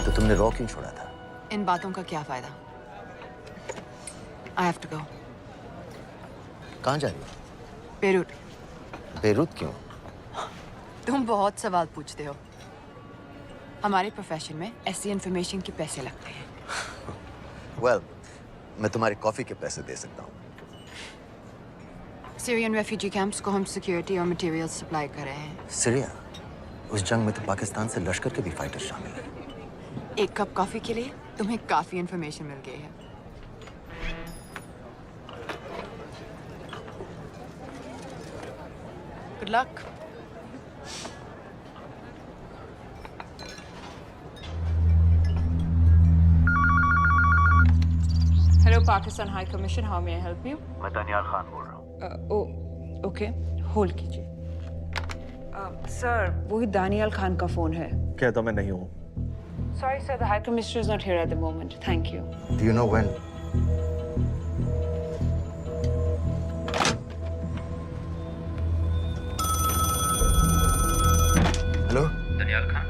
[SPEAKER 9] तो तुमने रॉ क्यों छोड़ा था?
[SPEAKER 10] इन बातों का क्या फायदा? I have to go.
[SPEAKER 9] कहाँ जा रही हो?
[SPEAKER 10] बेरूट।
[SPEAKER 9] बेरूत क्यों?
[SPEAKER 10] तुम बहुत सवाल पूछते हो। हमारे प्रोफेशन में ऐसी इंफॉर्मेशन के पैसे लगते हैं।
[SPEAKER 9] Well, मैं तुम्हारे कॉफी के पैसे दे सकता हूँ।
[SPEAKER 10] सीरियन रेफ्यूजी कैंप्स को हम सिक्योरिटी और मटेरियल सप्लाई कर रहे हैं।
[SPEAKER 9] सीरिया? उस जंग में तो पाकिस्तान से लश्कर के भी फाइटर शामिल हैं।
[SPEAKER 10] एक कप कॉफी के लिए तुम्हें काफी इंफॉर्मेशन मिल गई है। Good luck.
[SPEAKER 19] Hello, Pakistan High Commission. How may I help you?
[SPEAKER 14] मैं दनियाल खान बोल रहा हूँ।
[SPEAKER 19] ओके, होल्ड कीजिए। सर, वही दानियाल खान का फोन है।
[SPEAKER 20] कहता मैं नहीं हूँ।
[SPEAKER 19] Sorry, sir. The High Commissioner is not here at the moment. Thank you.
[SPEAKER 9] Do you know when? Hello?
[SPEAKER 21] Daniyal Khan?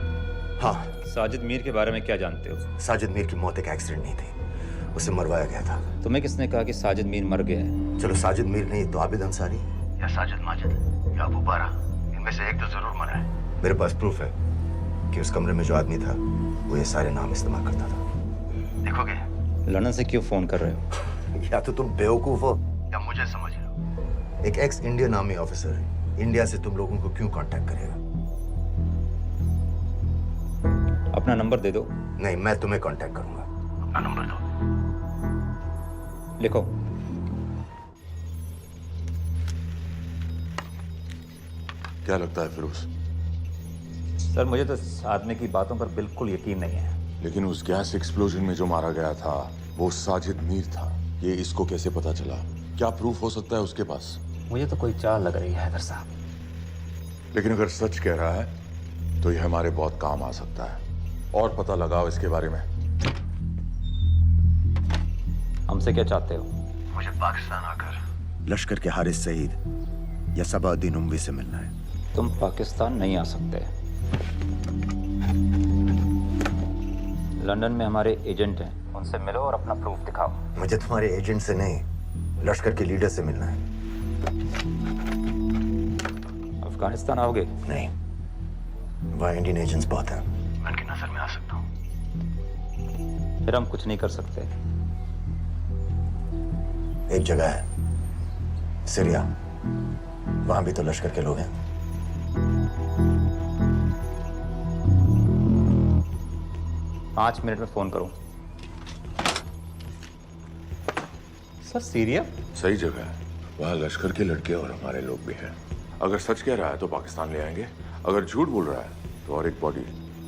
[SPEAKER 9] हाँ।
[SPEAKER 21] साजिद मीर के बारे में क्या जानते हो?
[SPEAKER 9] साजिद मीर की मौत एक एक्सीडेंट नहीं थी, उसे मरवाया गया था।
[SPEAKER 21] तुम्हें किसने कहा कि साजिद मीर मर गया है?
[SPEAKER 9] चलो साजिद मीर नहीं तो आबिद अंसारी
[SPEAKER 14] या साजिद माजिद या अबू बारा, इनमें से एक तो जरूर मरा है।
[SPEAKER 9] मेरे पास प्रूफ है कि उस कमरे में जो आदमी था वो ये सारे नाम इस्तेमाल करता था।
[SPEAKER 14] देखोगे?
[SPEAKER 21] लंदन से क्यों फोन कर रहे हो?
[SPEAKER 9] या तो तुम बेवकूफ हो
[SPEAKER 14] या मुझे समझ लो।
[SPEAKER 9] एक एक्स इंडियन आर्मी ऑफिसर है, इंडिया से तुम लोगों को क्यों कांटेक्ट करेगा?
[SPEAKER 21] अपना नंबर दे दो।
[SPEAKER 9] नहीं, मैं तुम्हें कांटेक्ट करूंगा।
[SPEAKER 14] अपना नंबर दो।
[SPEAKER 21] लिखो।
[SPEAKER 3] क्या लगता है फिरोज?
[SPEAKER 21] सर, मुझे तो इस आदमी की बातों पर बिल्कुल यकीन नहीं है।
[SPEAKER 3] लेकिन उस गैस एक्सप्लोजन में जो मारा गया था वो साजिद मीर था। ये इसको कैसे पता चला? क्या प्रूफ हो सकता है उसके पास?
[SPEAKER 21] मुझे तो कोई चाल लग रही है हैदर साहब।
[SPEAKER 3] लेकिन अगर सच कह रहा है तो ये हमारे बहुत काम आ सकता है। और पता लगाओ इसके बारे में।
[SPEAKER 21] हमसे क्या चाहते हो?
[SPEAKER 14] मुझे पाकिस्तान आकर
[SPEAKER 9] लश्कर के हारिस सईद या सबाउद्दीन उमवी से मिलना है।
[SPEAKER 21] तुम पाकिस्तान नहीं आ सकते। लंदन में हमारे एजेंट हैं, उनसे मिलो और अपना प्रूफ दिखाओ।
[SPEAKER 9] मुझे तुम्हारे एजेंट से नहीं, लश्कर के लीडर से मिलना है।
[SPEAKER 21] अफगानिस्तान आओगे?
[SPEAKER 9] नहीं, वहाँ इंडियन एजेंट्स बहुत हैं।
[SPEAKER 14] मैं उनकी नजर में आ सकता हूँ।
[SPEAKER 21] फिर हम कुछ नहीं कर सकते।
[SPEAKER 9] एक जगह है, सीरिया, वहां भी तो लश्कर के लोग हैं।
[SPEAKER 21] पाँच मिनट में फोन करूं। Sir, Syria?
[SPEAKER 3] सही जगह है, वहाँ लश्कर के लड़के और हमारे लोग भी हैं। अगर सच कह रहा है तो पाकिस्तान ले आएंगे, अगर झूठ बोल रहा है तो और एक बॉडी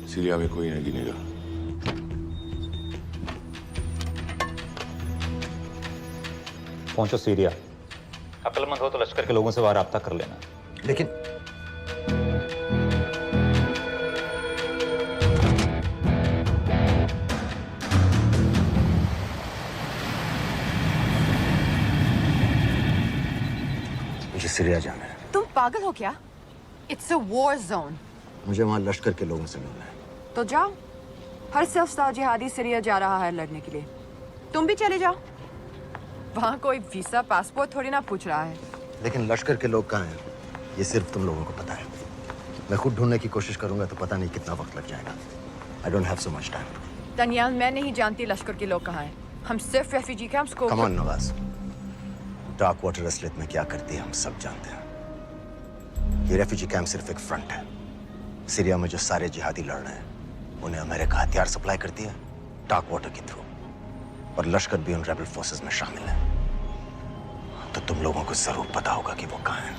[SPEAKER 3] सीरिया में कोई नहीं गिनेगा।
[SPEAKER 21] पहुंचो सीरिया। अक्लमंद हो तो लश्कर के लोगों से वहां राब्ता कर लेना।
[SPEAKER 9] लेकिन सीरिया जाना है।
[SPEAKER 10] तुम पागल हो क्या? It's a war zone.
[SPEAKER 9] मुझे वहाँ लश्कर के लोगों से मिलना है।
[SPEAKER 10] तो जाओ। हर सफ़ जिहादी सीरिया जा रहा है लड़ने के लिए। तुम भी चले जाओ। वहाँ कोई वीसा पासपोर्ट थोड़ी ना पूछ रहा है।
[SPEAKER 9] लेकिन लश्कर के लोग कहाँ हैं? ये सिर्फ तुम लोगों को पता है। मैं खुद ढूंढने की कोशिश करूंगा तो पता नहीं कितना वक्त लग जाएगा। I don't have so much time.
[SPEAKER 10] Daniyal, मैं नहीं जानती लश्कर के लोग कहाँ हैं। हम सिर्फ रेफ्यूजी कैंप्स को।
[SPEAKER 9] Come on, Nawaz. Dark water असलियत में क्या करती है हम सब जानते हैं। ये रेफ्यूजी कैंप सिर्फ एक फ्रंट है। सीरिया में जो सारे जिहादी लड़ रहे हैं उन्हें अमेरिका हथियार सप्लाई करती है डार्क वाटर के थ्रू, और लश्कर भी उन रेबल फोर्सेस में शामिल है। तो तुम लोगों को जरूर पता होगा कि वो कहाँ है।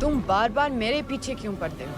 [SPEAKER 10] तुम बार बार मेरे पीछे क्यों पड़ते हो?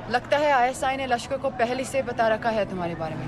[SPEAKER 10] लगता है आईएसआई ने लश्कर को पहले से बता रखा है तुम्हारे बारे में।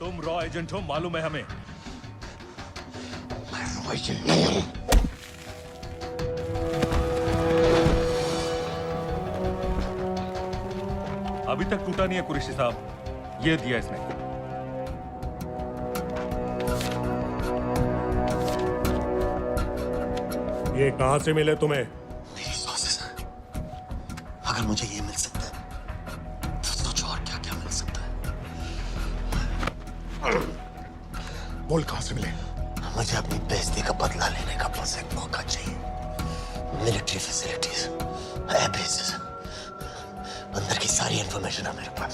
[SPEAKER 16] तुम रॉ एजेंट हो, मालूम है हमें।
[SPEAKER 9] मैं रॉ एजेंट नहीं हूं।
[SPEAKER 16] अभी तक टूटा नहीं है कुरैशी साहब। ये दिया इसने।
[SPEAKER 15] ये कहां से मिले तुम्हें?
[SPEAKER 9] मेरी सॉसेस। अगर मुझे ये मिल सकता है तो सोचो और क्या क्या मिल सकता है।
[SPEAKER 15] बोल कहां से मिले?
[SPEAKER 9] मुझे अपनी बेइज्जती का बदला लेने का बस एक मौका चाहिए। मिलिट्री फैसिलिटीज, एयर बेसेस, अंदर की सारी इंफॉर्मेशन है मेरे पास।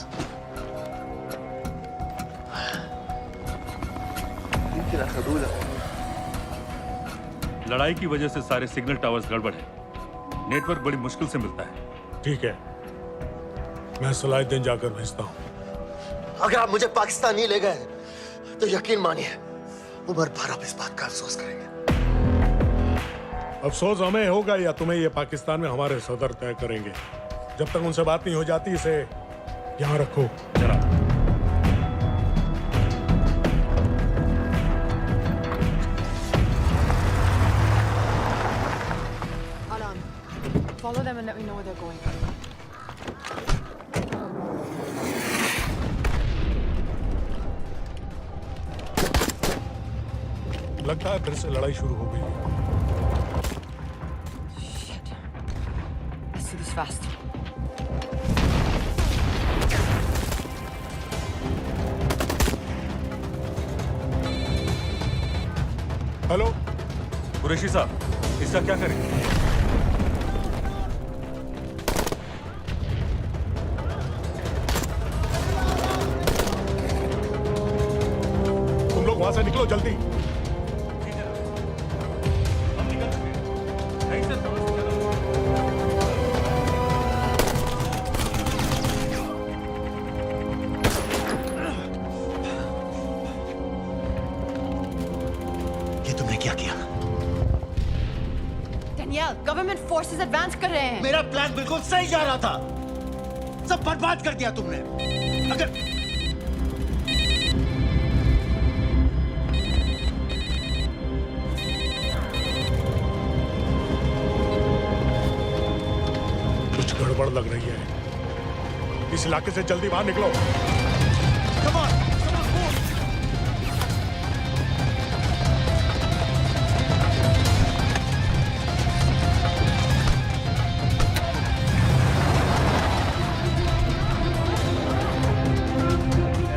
[SPEAKER 16] लड़ाई की वजह से सारे सिग्नल टावर्स गड़बड़ है। नेटवर्क बड़ी मुश्किल से मिलता है।
[SPEAKER 15] ठीक है, मैं सलाहुद्दीन जाकर भेजता हूं।
[SPEAKER 9] अगर आप मुझे पाकिस्तान नहीं ले गए तो यकीन मानिए उमर भर आप इस बात का अफसोस करेंगे।
[SPEAKER 15] अफसोस हमें होगा या तुम्हें? ये पाकिस्तान में हमारे सदर तय करेंगे। जब तक उनसे बात नहीं हो जाती इसे यहाँ रखो।
[SPEAKER 16] जरा
[SPEAKER 10] Follow them and let me know where they're going.
[SPEAKER 15] लगता है फिर से लड़ाई शुरू हो गई है।
[SPEAKER 10] Shit. Let's do this fast.
[SPEAKER 15] Hello
[SPEAKER 16] Qureshi साहब, इसका क्या करें?
[SPEAKER 15] तुम लोग वहां से निकलो जल्दी।
[SPEAKER 9] क्या किया?
[SPEAKER 10] डेनियल, गवर्नमेंट फोर्सेस एडवांस कर रहे हैं।
[SPEAKER 9] मेरा प्लान बिल्कुल सही जा रहा था, सब बर्बाद कर दिया तुमने। अगर
[SPEAKER 15] कुछ गड़बड़ लग रही है, इस इलाके से जल्दी बाहर निकलो।
[SPEAKER 9] Come on, move.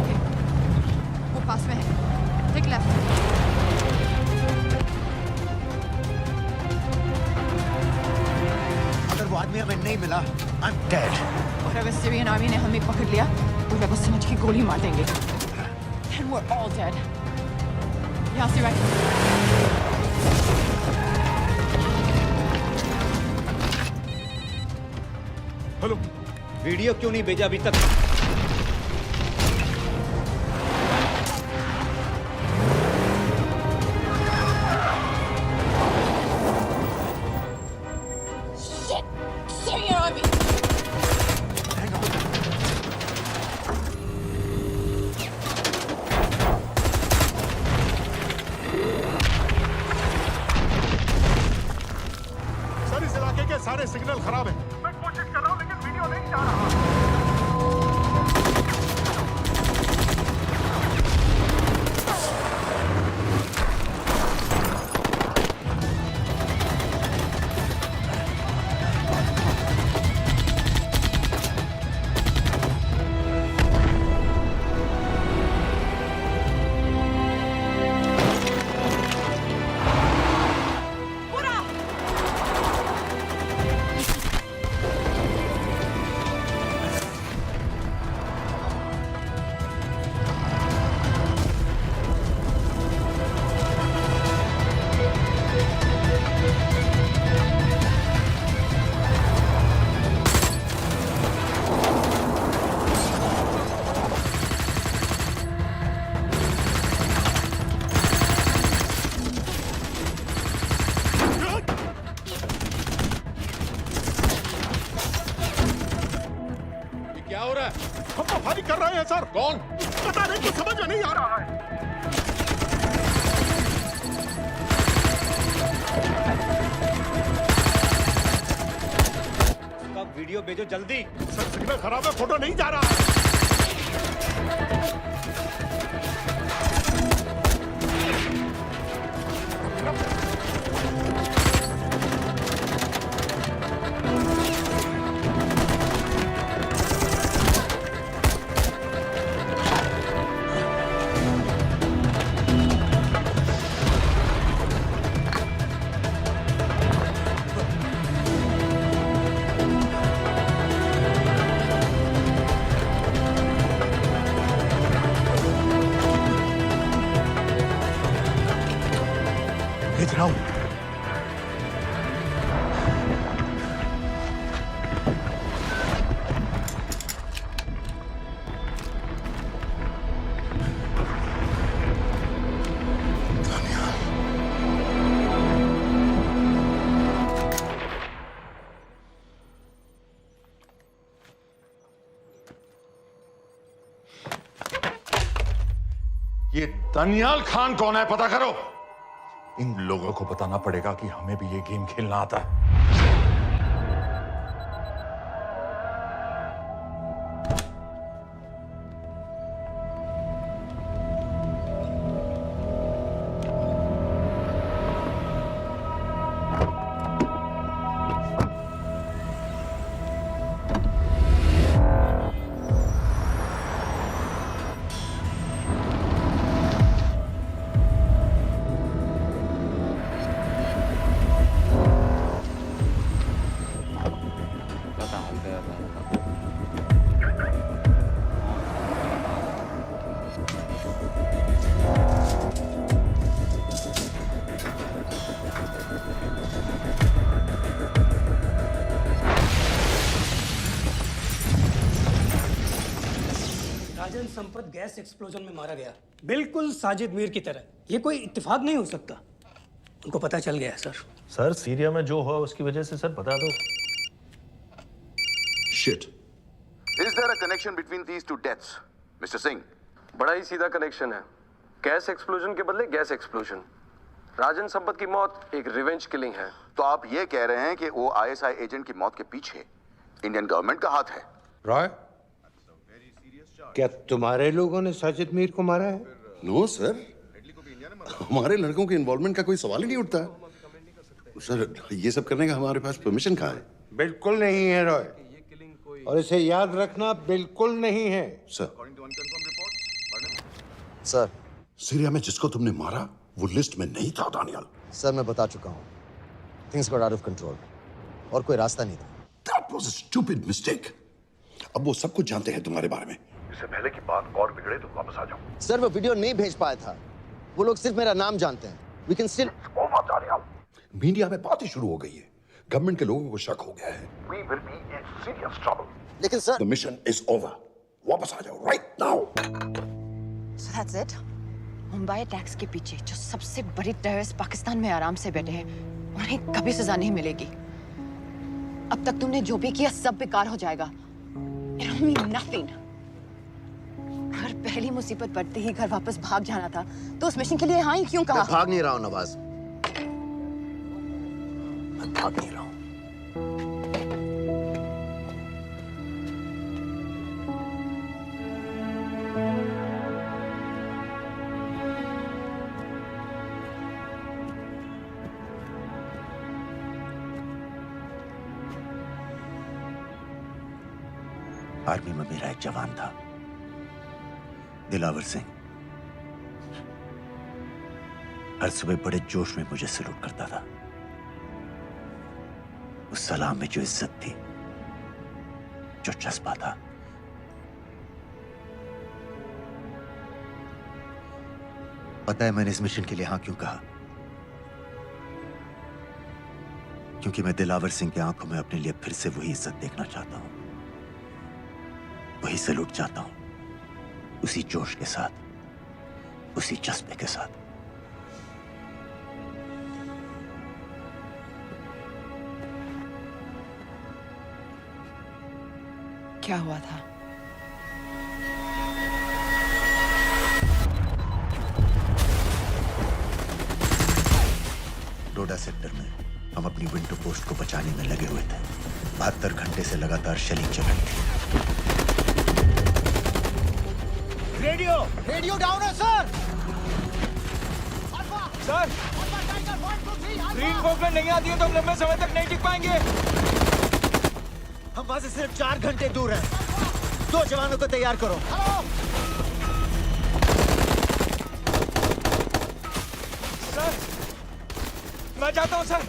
[SPEAKER 10] ओके, वो पास में है। Take left.
[SPEAKER 9] अगर वो आदमी हमें नहीं मिला, I'm dead.
[SPEAKER 10] और अगर सीरियन आर्मी ने हमें पकड़ लिया तो वे बस समझ के गोली मार देंगे। Then we're all dead. यहाँ से राइट।
[SPEAKER 15] हेलो,
[SPEAKER 9] वीडियो क्यों नहीं भेजा अभी तक?
[SPEAKER 10] Syrian army.
[SPEAKER 15] सर इस इलाके के सारे सिग्नल खराब हैं। मैं कोशिश कर रहा हूँ लेकिन वीडियो नहीं जा रहा। क्या हो रहा है? हम तो फायरिंग कर रहे हैं सर। कौन? पता नहीं, कुछ समझ में नहीं आ रहा है।
[SPEAKER 9] वीडियो भेजो जल्दी।
[SPEAKER 15] सर सिग्नल खराब है, फोटो नहीं जा रहा है।
[SPEAKER 9] भेज रहा हूँ।
[SPEAKER 1] ये दनियाल खान कौन है, पता करो। इन लोगों को बताना पड़ेगा कि हमें भी ये गेम खेलना आता है।
[SPEAKER 11] राजन संपत गैस एक्सप्लोजन में मारा गया, बिल्कुल साजिद मीर की तरह। ये कोई इत्तेफाक नहीं हो सकता। उनको पता चल गया है सर।
[SPEAKER 4] सर सीरिया में जो हुआ उसकी वजह से सर बता दो।
[SPEAKER 3] Shit. Is there a connection between these two deaths, Mr. Singh?
[SPEAKER 2] बड़ा ही सीधा कनेक्शन है। गैस एक्सप्लोजन के बदले गैस एक्सप्लोजन। राजन संपत की मौत एक रिवेंज किलिंग है।
[SPEAKER 3] तो आप ये कह रहे हैं कि वो आईएसआई एजेंट की मौत के पीछे इंडियन गवर्नमेंट का हाथ है?
[SPEAKER 7] रॉय, क्या तुम्हारे लोगों ने साजिद मीर को मारा है?
[SPEAKER 3] नो सर, हमारे लड़कों के इन्वॉल्वमेंट का कोई सवाल ही नहीं उठता। सर, ये सब करने का हमारे पास परमिशन कहाँ है?
[SPEAKER 7] बिल्कुल नहीं है रॉय, और इसे याद रखना बिल्कुल नहीं है।
[SPEAKER 3] सर,
[SPEAKER 9] सर,
[SPEAKER 3] सीरिया में जिसको तुमने मारा वो लिस्ट में नहीं था दानियाल।
[SPEAKER 9] सर मैं बता चुका हूँ, things got out of control और कोई रास्ता नहीं था।
[SPEAKER 3] That was a stupid mistake. अब वो सब कुछ जानते हैं तुम्हारे बारे में। इससे पहले की बात और बिगड़े तो वापस आ जाओ।
[SPEAKER 9] सर वो वीडियो नहीं भेज पाया था, वो लोग सिर्फ मेरा नाम जानते हैं। We can still...
[SPEAKER 3] मीडिया में बात ही शुरू हो गई है, गवर्नमेंट के लोगों को शक हो गया है।
[SPEAKER 14] We will be in serious trouble.
[SPEAKER 9] लेकिन sir,
[SPEAKER 3] The mission is over. वापस आ जाओ right now.
[SPEAKER 10] So that's it? Mumbai attacks के पीछे जो सबसे बड़ी टेररिस्ट पाकिस्तान में आराम से बैठे हैं, उन्हें कभी सजा नहीं मिलेगी। अब तक तुमने जो भी किया सब बेकार हो जाएगा। It'll mean nothing. अगर पहली मुसीबत पड़ते ही घर वापस भाग जाना था, तो उस मिशन के लिए हाँ ही क्यों कहा?
[SPEAKER 9] मैं भाग नहीं रहा हूँ नवाज, मैं भाग नहीं रहा हूँ। आर्मी में मेरा एक जवान था, दिलावर सिंह। हर सुबह बड़े जोश में मुझे सलूट करता था। उस सलाम में जो इज्जत थी, जो जज्बा था, पता है मैंने इस मिशन के लिए हाँ क्यों कहा? क्योंकि मैं दिलावर सिंह की आंखों में अपने लिए फिर से वही इज्जत देखना चाहता हूं, वही सलूट चाहता हूं, उसी जोश के साथ, उसी जज्बे के साथ।
[SPEAKER 10] क्या हुआ था?
[SPEAKER 9] डोडा सेक्टर में हम अपनी विंडो पोस्ट को बचाने में लगे हुए थे। 72 घंटे से लगातार शेलिंग चल रही थी।
[SPEAKER 11] रेडियो डाउन है सर। सर, ग्रीन फोकलेट नहीं आती है तो हम लंबे समय तक नहीं टिक पाएंगे।
[SPEAKER 9] हम वहां से सिर्फ 4 घंटे दूर हैं। 2 जवानों को तैयार करो।
[SPEAKER 11] सर, मैं जाता हूं सर।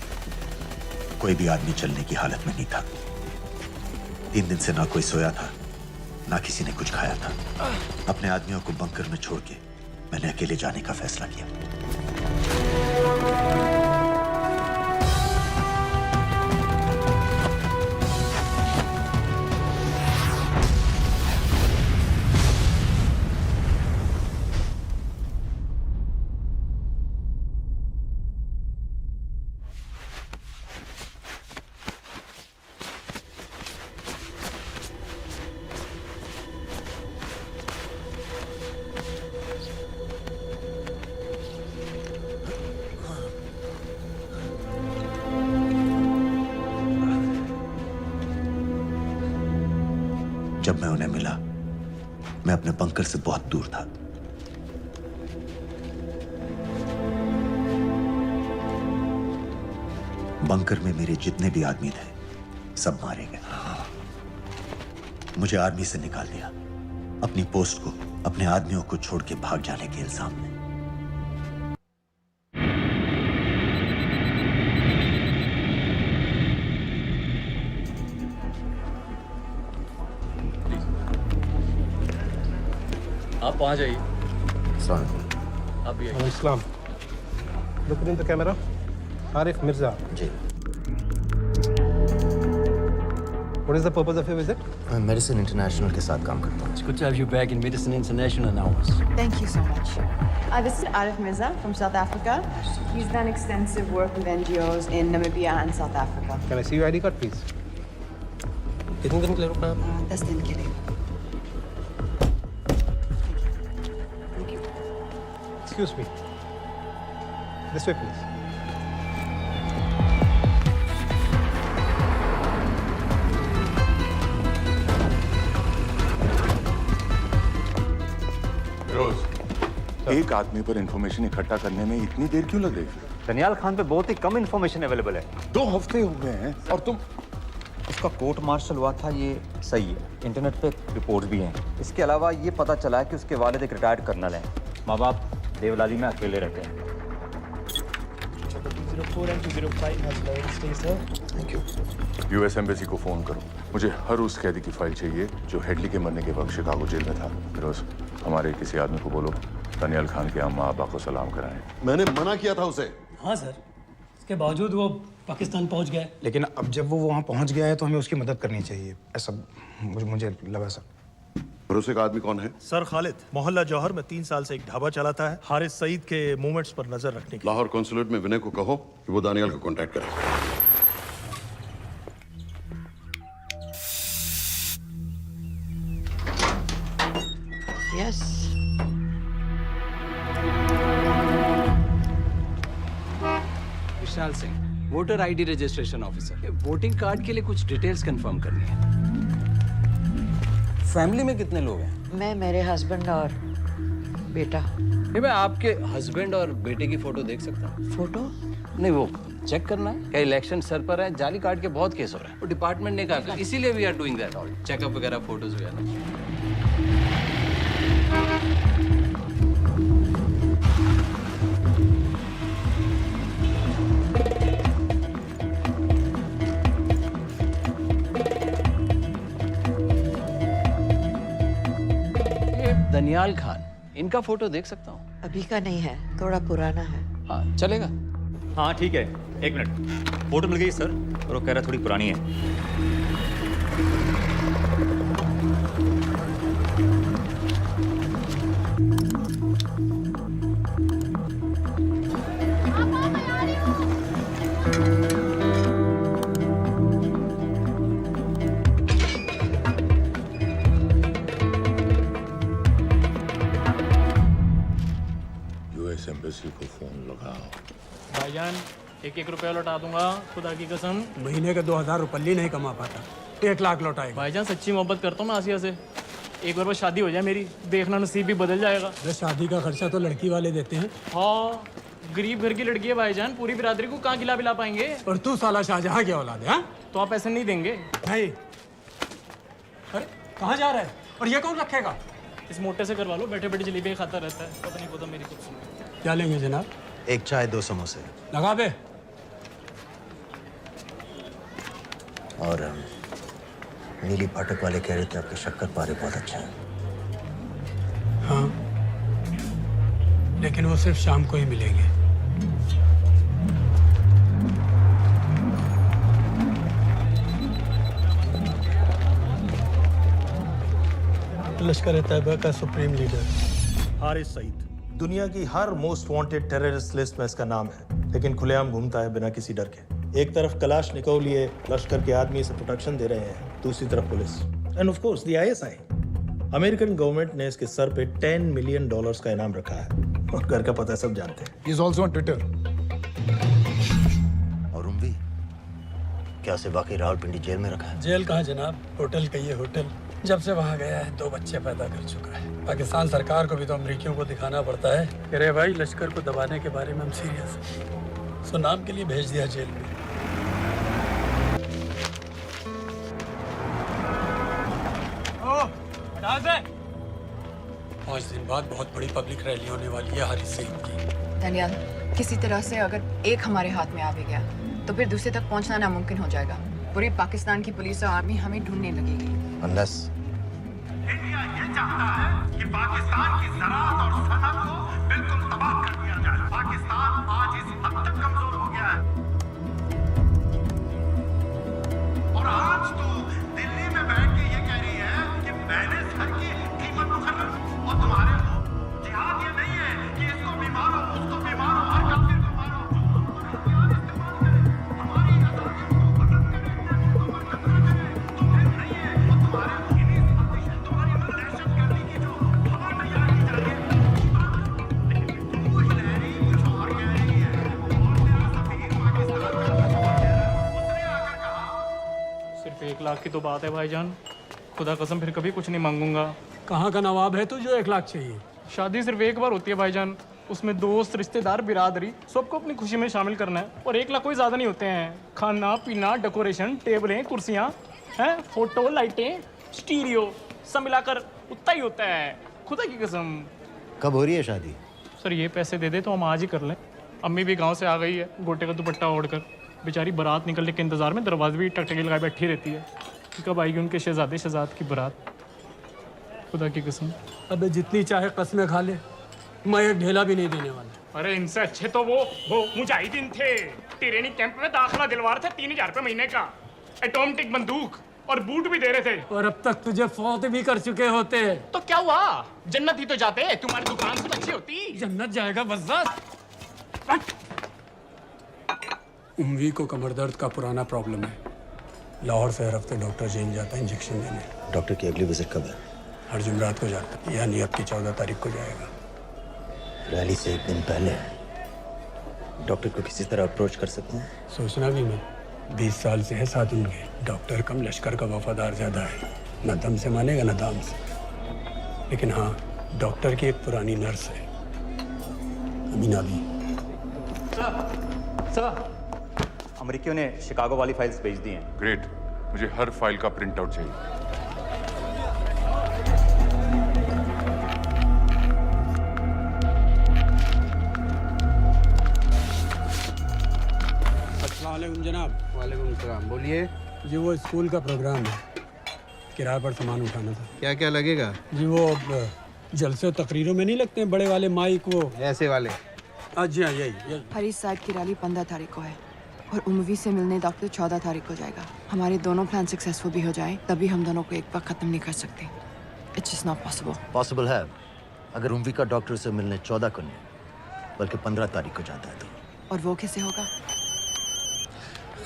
[SPEAKER 9] कोई भी आदमी चलने की हालत में नहीं था। 3 दिन से ना कोई सोया था, ना किसी ने कुछ खाया था। अपने आदमियों को बंकर में छोड़ के मैंने अकेले जाने का फैसला किया। जब मैं उन्हें मिला, मैं अपने बंकर से बहुत दूर था। बंकर में मेरे जितने भी आदमी थे, सब मारे गए। मुझे आर्मी से निकाल दिया, अपनी पोस्ट को, अपने आदमियों को छोड़ के भाग जाने के इल्जाम में।
[SPEAKER 2] आप वहां जाइए। आप भी आइए।
[SPEAKER 6] Islam, look in the camera. Arif Mirza
[SPEAKER 9] ji.
[SPEAKER 12] What is the purpose of your visit?
[SPEAKER 9] मैं मेडिसिन इंटरनेशनल के साथ काम करता हूँ.
[SPEAKER 12] It's good to have you back in Medicine International now.
[SPEAKER 10] Thank you so much. This is Arif Mirza from South Africa. He's done extensive work with NGOs in Namibia and South Africa.
[SPEAKER 12] Can I see your ID card, please? कितने दिन के लिए रुकना है?
[SPEAKER 10] 10 दिन के लिए.
[SPEAKER 12] Excuse me. This way, please.
[SPEAKER 1] एक आदमी पर इंफॉर्मेशन इकट्ठा करने में इतनी देर क्यों लग रही है?
[SPEAKER 21] दनियाल खान पे बहुत ही कम इंफॉर्मेशन अवेलेबल है.
[SPEAKER 1] 2 हफ्ते हो गए हैं और तुम.
[SPEAKER 21] उसका कोर्ट मार्शल हुआ था, ये सही है. इंटरनेट पे रिपोर्ट भी हैं. इसके अलावा ये पता चला है कि उसके वालिद एक रिटायर्ड कर्नल हैं. माँ बाप देवलाली में अकेले रहते हैं.
[SPEAKER 12] 204 and 205 has loaded. Stay, sir.
[SPEAKER 9] Thank you.
[SPEAKER 1] US embassy को फोन करो. मुझे हर उस कैदी की फाइल चाहिए जो हेडली के मरने के वक्त शिकागो जेल में था. फिरोज, हमारे किसी आदमी को बोलो दानियाल खान के अम्मा अब्बा को सलाम कराएं.
[SPEAKER 3] मैंने मना किया था उसे.
[SPEAKER 5] हाँ सर, इसके बावजूद वो पाकिस्तान पहुंच गया.
[SPEAKER 6] लेकिन अब जब वो वहाँ पहुँच गया है तो हमें उसकी मदद करनी चाहिए, ऐसा मुझे लगा सर.
[SPEAKER 3] भरोसे का आदमी कौन है?
[SPEAKER 4] सर खालिद, मोहल्ला जौहर में 3 साल से एक ढाबा चलाता है. हारिस सईद के मूवमेंट्स पर नजर रखने के.
[SPEAKER 3] लाहौर कॉन्सुलेट में विनय को कहो कि वो दानियाल को कांटेक्ट करे.
[SPEAKER 10] Yes.
[SPEAKER 12] Vishal Singh, voter ID registration officer. Voting card के लिए कुछ डिटेल्स कंफर्म करनी है. फैमिली में कितने लोग हैं?
[SPEAKER 10] मैं, मेरे हस्बैंड और बेटा.
[SPEAKER 12] मैं आपके हस्बैंड और बेटे की फोटो देख सकता हूँ?
[SPEAKER 10] फोटो?
[SPEAKER 12] नहीं, वो चेक करना है. क्या इलेक्शन सर पर है? जाली कार्ड के बहुत केस हो रहे हैं. वो डिपार्टमेंट ने कहा, इसीलिए we are doing that all. Checkup वगैरह, फोटोज वगैरह. दनियाल खान, इनका फोटो देख सकता हूँ?
[SPEAKER 10] अभी का नहीं है, थोड़ा पुराना है.
[SPEAKER 12] हाँ, चलेगा.
[SPEAKER 21] हाँ ठीक है, 1 मिनट. फोटो मिल गई सर, और वो कह रहा थोड़ी पुरानी है.
[SPEAKER 1] यूएस एम्बेसी को फोन लगाओ.
[SPEAKER 12] भाईजान, 1-1 रुपया लौटा दूंगा, खुदा की कसम. महीने का 2000 रुपये नहीं कमा पाता, 1 लाख लौटाएगा. भाईजान, सच्ची मोहब्बत करता हूँ मैं आसिया से. एक बार बस शादी हो जाए मेरी, देखना नसीब भी बदल जाएगा. शादी का खर्चा तो लड़की वाले देते हैं. हाँ, गरीब घर की लड़की है भाईजान, पूरी बिरादरी को कहाँ खिला पिला पाएंगे. और तू साला शाहजहां की औलाद है. तो आप ऐसे नहीं देंगे? नहीं. अरे कहाँ जा रहा है? और ये कौन रखेगा? इस मोटे से करवा लो, बैठे बैठे जलेबी खाता रहता है. पता नहीं पता मेरी कुछ. क्या लेंगे जनाब?
[SPEAKER 9] 1 चाय 2 समोसे.
[SPEAKER 12] लगा बे.
[SPEAKER 9] और नीली फाटक वाले कह रहे थे आपके शक्कर पारे बहुत अच्छा है.
[SPEAKER 12] हाँ, लेकिन वो सिर्फ शाम को ही मिलेंगे.
[SPEAKER 4] लश्कर तैयबा का सुप्रीम लीडर हारिस सईद. दुनिया की हर मोस्ट वांटेड टेररिस्ट लिस्ट में इसका नाम है, लेकिन खुलेआम घूमता है बिना किसी डर के. एक तरफ कलाशनिकोव लिए लश्कर के आदमी इसे प्रोटेक्शन दे रहे हैं, दूसरी तरफ police end of course the ISI. American government ने इसके सर पे $10 मिलियन का इनाम रखा है, और घर का पता सब जानते हैं.
[SPEAKER 6] He is also on Twitter.
[SPEAKER 9] और उम्वी, क्या से बाकी रावलपिंडी जेल में रखा है?
[SPEAKER 12] जेल कहाँ जनाब, होटल का ये होटल. जब से वहाँ गया है 2 बच्चे पैदा कर चुका है. पाकिस्तान सरकार को भी तो अमरीकियों को दिखाना पड़ता है. अरे भाई, लश्कर को दबाने के बारे में हम सीरियस हैं. सो नाम के लिए भेज दिया जेल में. हटा दे. 5 दिन बाद बहुत बड़ी पब्लिक रैली होने वाली है हारिस सईद की.
[SPEAKER 10] दानियाल, किसी तरह से अगर एक हमारे हाथ में आ भी गया तो फिर दूसरे तक पहुंचना नामुमकिन हो जाएगा. पूरी पाकिस्तान की पुलिस और आर्मी हमें ढूंढने लगेगी.
[SPEAKER 9] Unless
[SPEAKER 14] इंडिया ये चाहता है कि पाकिस्तान की ज़राअत और सनअत को बिल्कुल तबाह कर दिया जाए. पाकिस्तान आज इस हद तक कमजोर हो गया है और आज तो दिल
[SPEAKER 12] लाख की तो बात है भाईजान, खुदा कसम फिर कभी कुछ नहीं मांगूंगा।
[SPEAKER 5] कहाँ का नवाब है तू जो 1 लाख चाहिए?
[SPEAKER 12] शादी सिर्फ एक बार होती है भाईजान, उसमें दोस्त रिश्तेदार बिरादरी सबको अपनी खुशी में शामिल करना है, और 1 लाख कोई ज़्यादा नहीं होते हैं। खाना पीना, डेकोरेशन, टेबलें, कुर्सियाँ हैं, फोटो, लाइटें, स्टीरियो सब मिलाकर उतना ही होता है, खुदा की कसम।
[SPEAKER 9] कब हो रही है शादी?
[SPEAKER 12] सर ये पैसे दे दे तो हम आज ही कर लें। अम्मी भी गांव से आ गई है गोटे का दुपट्टा ओढ़कर, बेचारी बारात निकलने के इंतजार में दरवाजे भी टकटकी लगाए बैठी रहती है कि कब आएगी उनके शहजाद की बारात, खुदा की कसम।
[SPEAKER 5] अबे जितनी चाहे कसमें खा ले, मैं एक ढेला भी नहीं देने वाला।
[SPEAKER 12] अरे इनसे अच्छे तो वो मुजाहिदीन थे, ट्रेनिंग कैंप में दाखिला दिलवा रहे थे 3000 रुपये महीने का, एटॉमिक बंदूक और बूट भी दे रहे थे।
[SPEAKER 5] और अब तक तुझे फौत भी कर चुके होते।
[SPEAKER 12] तो क्या हुआ, जन्नत ही तो जाते, तुम्हारी दुकान से अच्छी होती।
[SPEAKER 5] जन्नत जाएगा बस। उम्वी को कमर दर्द का पुराना प्रॉब्लम है, लाहौर से हर हफ्ते डॉक्टर जेल जाता है इंजेक्शन देने।
[SPEAKER 9] डॉक्टर की अगली विजिट कब है?
[SPEAKER 5] हर जुमरात को जाता है, यानी अब की 14 तारीख को जाएगा।
[SPEAKER 9] रैली से 1 दिन पहले डॉक्टर को किसी तरह अप्रोच कर सकते हैं?
[SPEAKER 5] सोचना भी मैं 20 साल से है साथ उनके, डॉक्टर कम लश्कर का वफादार ज़्यादा है, न दम से मानेगा न दाम से। लेकिन हाँ, डॉक्टर की एक पुरानी नर्स है, अमीना भी।
[SPEAKER 21] सर, अमेरिकियों ने शिकागो वाली फाइल्स भेज दी हैं।
[SPEAKER 1] ग्रेट, मुझे हर फाइल का प्रिंट आउट चाहिए।
[SPEAKER 5] अस्सलाम वालेकुम जनाब।
[SPEAKER 13] वालेकुम सलाम, बोलिए।
[SPEAKER 5] जी वो स्कूल का प्रोग्राम है, किराए पर सामान उठाना था।
[SPEAKER 13] क्या क्या लगेगा?
[SPEAKER 5] जी वो जलसे तकरीरों में नहीं लगते हैं बड़े वाले माइक, वो
[SPEAKER 13] ऐसे वाले?
[SPEAKER 5] जी हाँ, यही।
[SPEAKER 10] हरीश साहब की रैली 15 तारीख को है और उम्वी से मिलने डॉक्टर 14 तारीख को जाएगा। हमारे दोनों प्लान सक्सेसफुल भी हो जाए तभी हम दोनों को एक बार खत्म नहीं कर सकते। It's just not possible.
[SPEAKER 9] Possible है अगर उम्वी का डॉक्टर से मिलने 14 को नहीं बल्कि 15 तारीख को जाता है तो।
[SPEAKER 10] और वो कैसे होगा?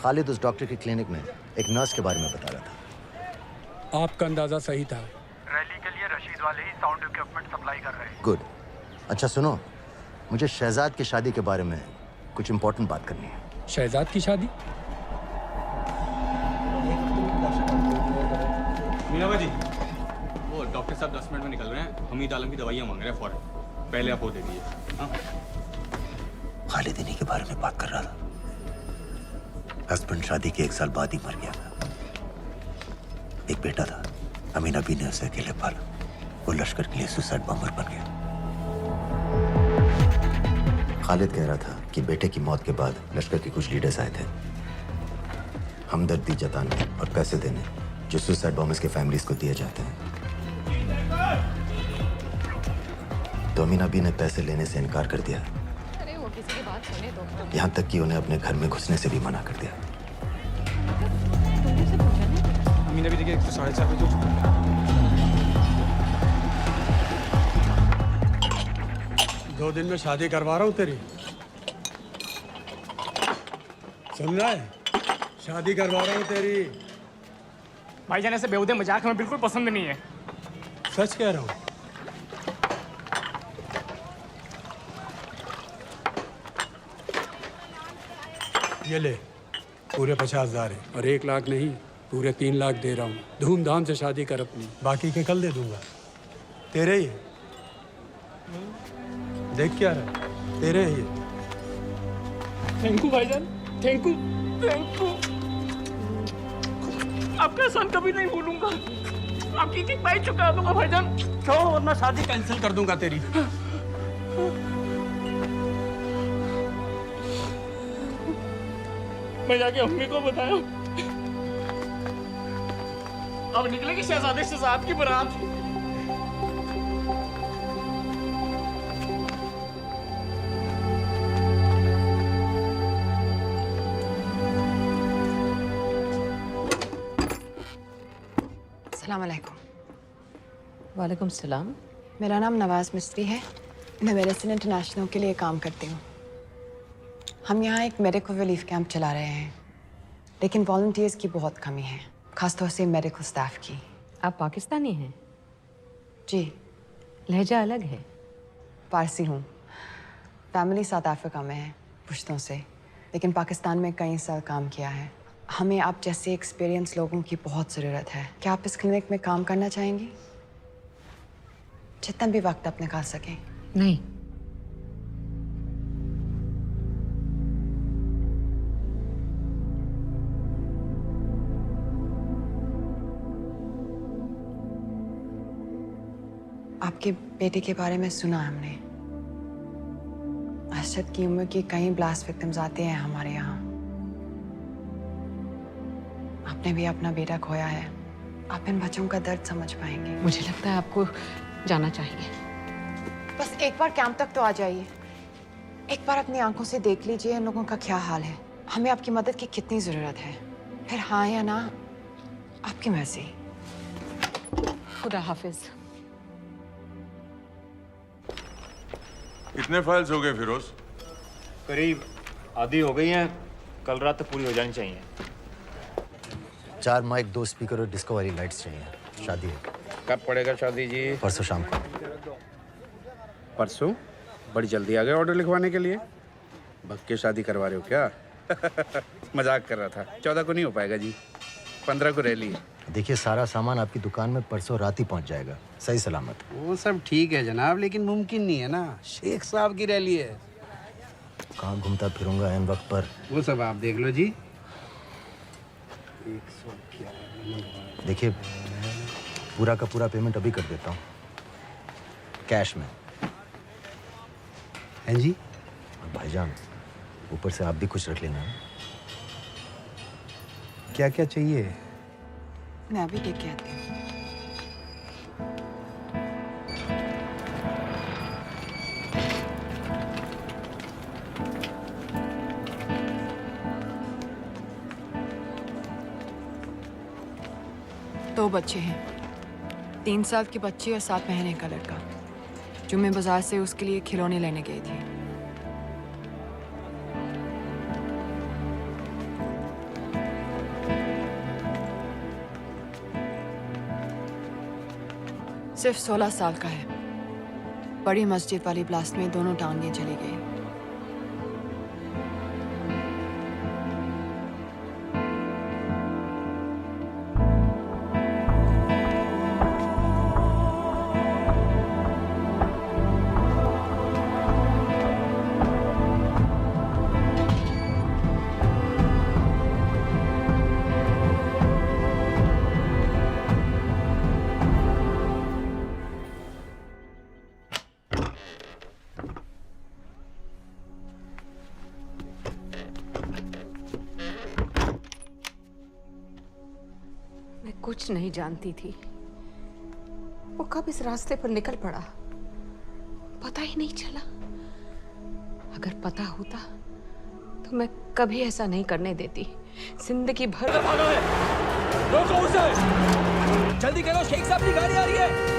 [SPEAKER 9] खालिद उस डॉक्टर की क्लिनिक में एक नर्स के बारे में बता रहा था।
[SPEAKER 5] आपका अंदाजा सही था।
[SPEAKER 14] रैली के लिए रशीद वाले ही साउंड इक्विपमेंट सप्लाई कर रहे हैं।
[SPEAKER 9] गुड। अच्छा सुनो, मुझे शहजाद की शादी के बारे में कुछ इम्पोर्टेंट बात करनी है।
[SPEAKER 5] शहजाद की शादी?
[SPEAKER 22] मीनाबा जी, वो डॉक्टर साहब 10 मिनट में निकल रहे हैं, हमीद आलम की दवाइयाँ मांग रहे हैं फौरन, पहले आप वो दे दीजिए। हाँ,
[SPEAKER 9] खालिद इन्हीं के बारे में बात कर रहा था। हस्बैंड शादी के 1 साल बाद ही मर गया था। एक बेटा था, अमीना बी ने उसे अकेले पाला। वो लश्कर के लिए सुसाइड बॉम्बर बन गया। खालिद कह रहा था कि बेटे की मौत के बाद लश्कर के कुछ लीडर्स आए थे हमदर्दी जताने और पैसे देने, जो सुसाइड बॉम्बर्स के फैमिलीज को दिए जाते हैं। तो अमीना बी ने पैसे लेने से इनकार कर दिया।
[SPEAKER 17] अरे वो किसी की बात सुने तो।
[SPEAKER 9] यहाँ तक कि उन्हें अपने घर में घुसने से भी मना कर दिया।
[SPEAKER 6] अमीना बी देखिए 4:30 बजे हो चुका है।
[SPEAKER 5] दो दिन में शादी करवा रहा हूँ तेरी, सुन रहा है? शादी करवा रहा हूँ तेरी।
[SPEAKER 12] भाईजान ऐसे बेहुदे मजाक हमें बिल्कुल पसंद नहीं है।
[SPEAKER 5] सच कह रहा हूँ। ये ले, पूरे 50,000 है और 1 लाख नहीं, पूरे 3 लाख दे रहा हूँ। धूमधाम से शादी कर अपनी, बाकी के कल दे दूंगा। तेरे ही देख क्या रहा है, तेरे ही।
[SPEAKER 12] थैंक यू भाईजान, थैंक यू, थैंक यू। आपका एहसान कभी नहीं भूलूंगा। आपकी एक पाई चुका दूंगा भाईजान।
[SPEAKER 5] छोड़ वरना शादी कैंसिल कर दूंगा तेरी।
[SPEAKER 12] मैं जाके अम्मी को बताया, अब निकलेगी शहजादे शहजाद की बारात।
[SPEAKER 10] अस्सलाम वालेकुम।
[SPEAKER 23] वालेकुम सलाम।
[SPEAKER 10] मेरा नाम नवाज मिस्त्री है, मैं मेडिसिन इंटरनेशनल के लिए काम करती हूँ। हम यहाँ एक मेडिकल रिलीफ कैंप चला रहे हैं, लेकिन वॉलंटियर्स की बहुत कमी है, खासतौर से मेडिकल स्टाफ की।
[SPEAKER 23] आप पाकिस्तानी हैं?
[SPEAKER 10] जी।
[SPEAKER 23] लहजा अलग है।
[SPEAKER 10] पारसी हूँ, फैमिली साउथ अफ्रीका में है पुश्तों से, लेकिन पाकिस्तान में कई साल काम किया है। हमें आप जैसे एक्सपीरियंस लोगों की बहुत ज़रूरत है। क्या आप इस क्लिनिक में काम करना चाहेंगी? जितना भी वक्त आप निकाल सकें।
[SPEAKER 23] नहीं।
[SPEAKER 10] आपके बेटे के बारे में सुना हमने। अरशद की उम्र के कई ब्लास्ट विक्टिम्स आते हैं हमारे यहाँ। आपने भी अपना बेटा खोया है। आप इन बच्चों का दर्द समझ पाएंगे।
[SPEAKER 23] मुझे लगता है आपको जाना चाहिए।
[SPEAKER 10] बस एक बार कैंप तक तो आ जाइए। एक बार अपनी आंखों से देख लीजिए इन लोगों का क्या हाल है। हमें आपकी मदद की कितनी जरूरत है। फिर हाँ या ना आपकी मर्जी।
[SPEAKER 23] खुदा हाफिज।
[SPEAKER 1] कितने फाइल्स हो गए फिरोज?
[SPEAKER 21] करीब आधी हो गई हैं। कल रात तक पूरी हो जानी चाहिए।
[SPEAKER 9] 4 माइक, 2 स्पीकर और डिस्को वाली लाइट्स चाहिए। शादी है।
[SPEAKER 13] कब पड़ेगा शादी जी?
[SPEAKER 9] परसों शाम को।
[SPEAKER 13] परसों? बड़ी जल्दी आ गए ऑर्डर लिखवाने के लिए। भक्के शादी करवा रहे हो क्या? मजाक कर रहा था। 14 को नहीं हो पाएगा जी। 15 को रैली है।
[SPEAKER 9] देखिए, सारा सामान आपकी दुकान में परसों रात ही पहुंच जाएगा, सही सलामत।
[SPEAKER 13] वो सब ठीक है जनाब, लेकिन मुमकिन नहीं है ना। शेख साहब की रैली है।
[SPEAKER 9] कहाँ घूमता फिरूंगा इन वक्त पर?
[SPEAKER 13] वो सब आप देख लो जी।
[SPEAKER 9] देखिए, पूरा का पूरा पेमेंट अभी कर देता हूँ, कैश में।
[SPEAKER 13] हैं जी?
[SPEAKER 9] और भाईजान, ऊपर से आप भी कुछ रख लेना।
[SPEAKER 13] क्या क्या चाहिए?
[SPEAKER 10] मैं अभी देख के आती हूँ। दो बच्चे हैं, 3 साल की बच्ची और 7 महीने का लड़का, जो मैं बाजार से उसके लिए खिलौने लेने गई थी। सिर्फ 16 साल का है। बड़ी मस्जिद वाली ब्लास्ट में दोनों टांगें चली गई।
[SPEAKER 23] कुछ नहीं जानती थी, वो कब इस रास्ते पर निकल पड़ा पता ही नहीं चला। अगर पता होता तो मैं कभी ऐसा नहीं करने देती। जिंदगी भर
[SPEAKER 12] रोको उसे! जल्दी करो, शेख साहब की गाड़ी आ रही है।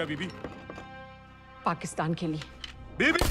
[SPEAKER 16] क्या बीबी?
[SPEAKER 23] पाकिस्तान के लिए।
[SPEAKER 16] बीबी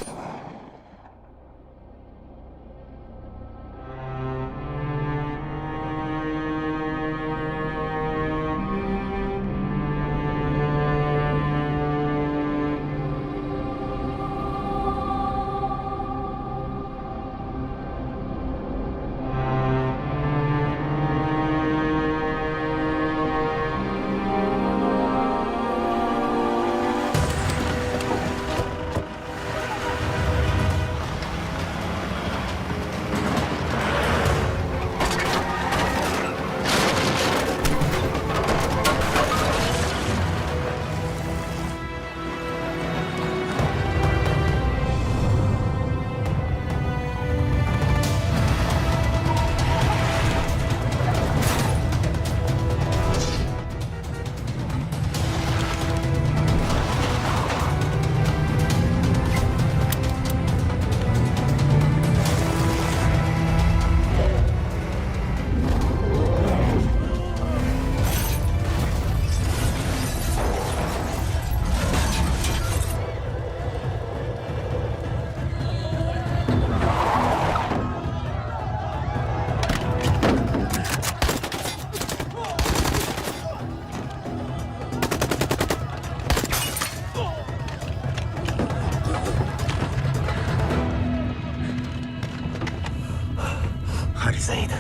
[SPEAKER 9] सईद,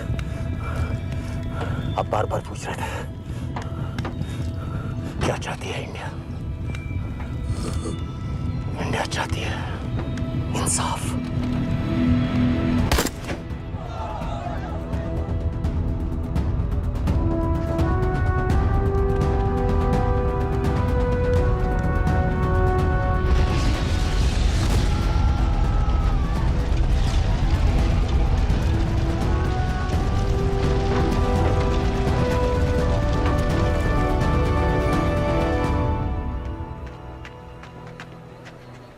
[SPEAKER 9] आप बार बार पूछ रहे थे क्या चाहती है इंडिया? इंडिया चाहती है इंसाफ।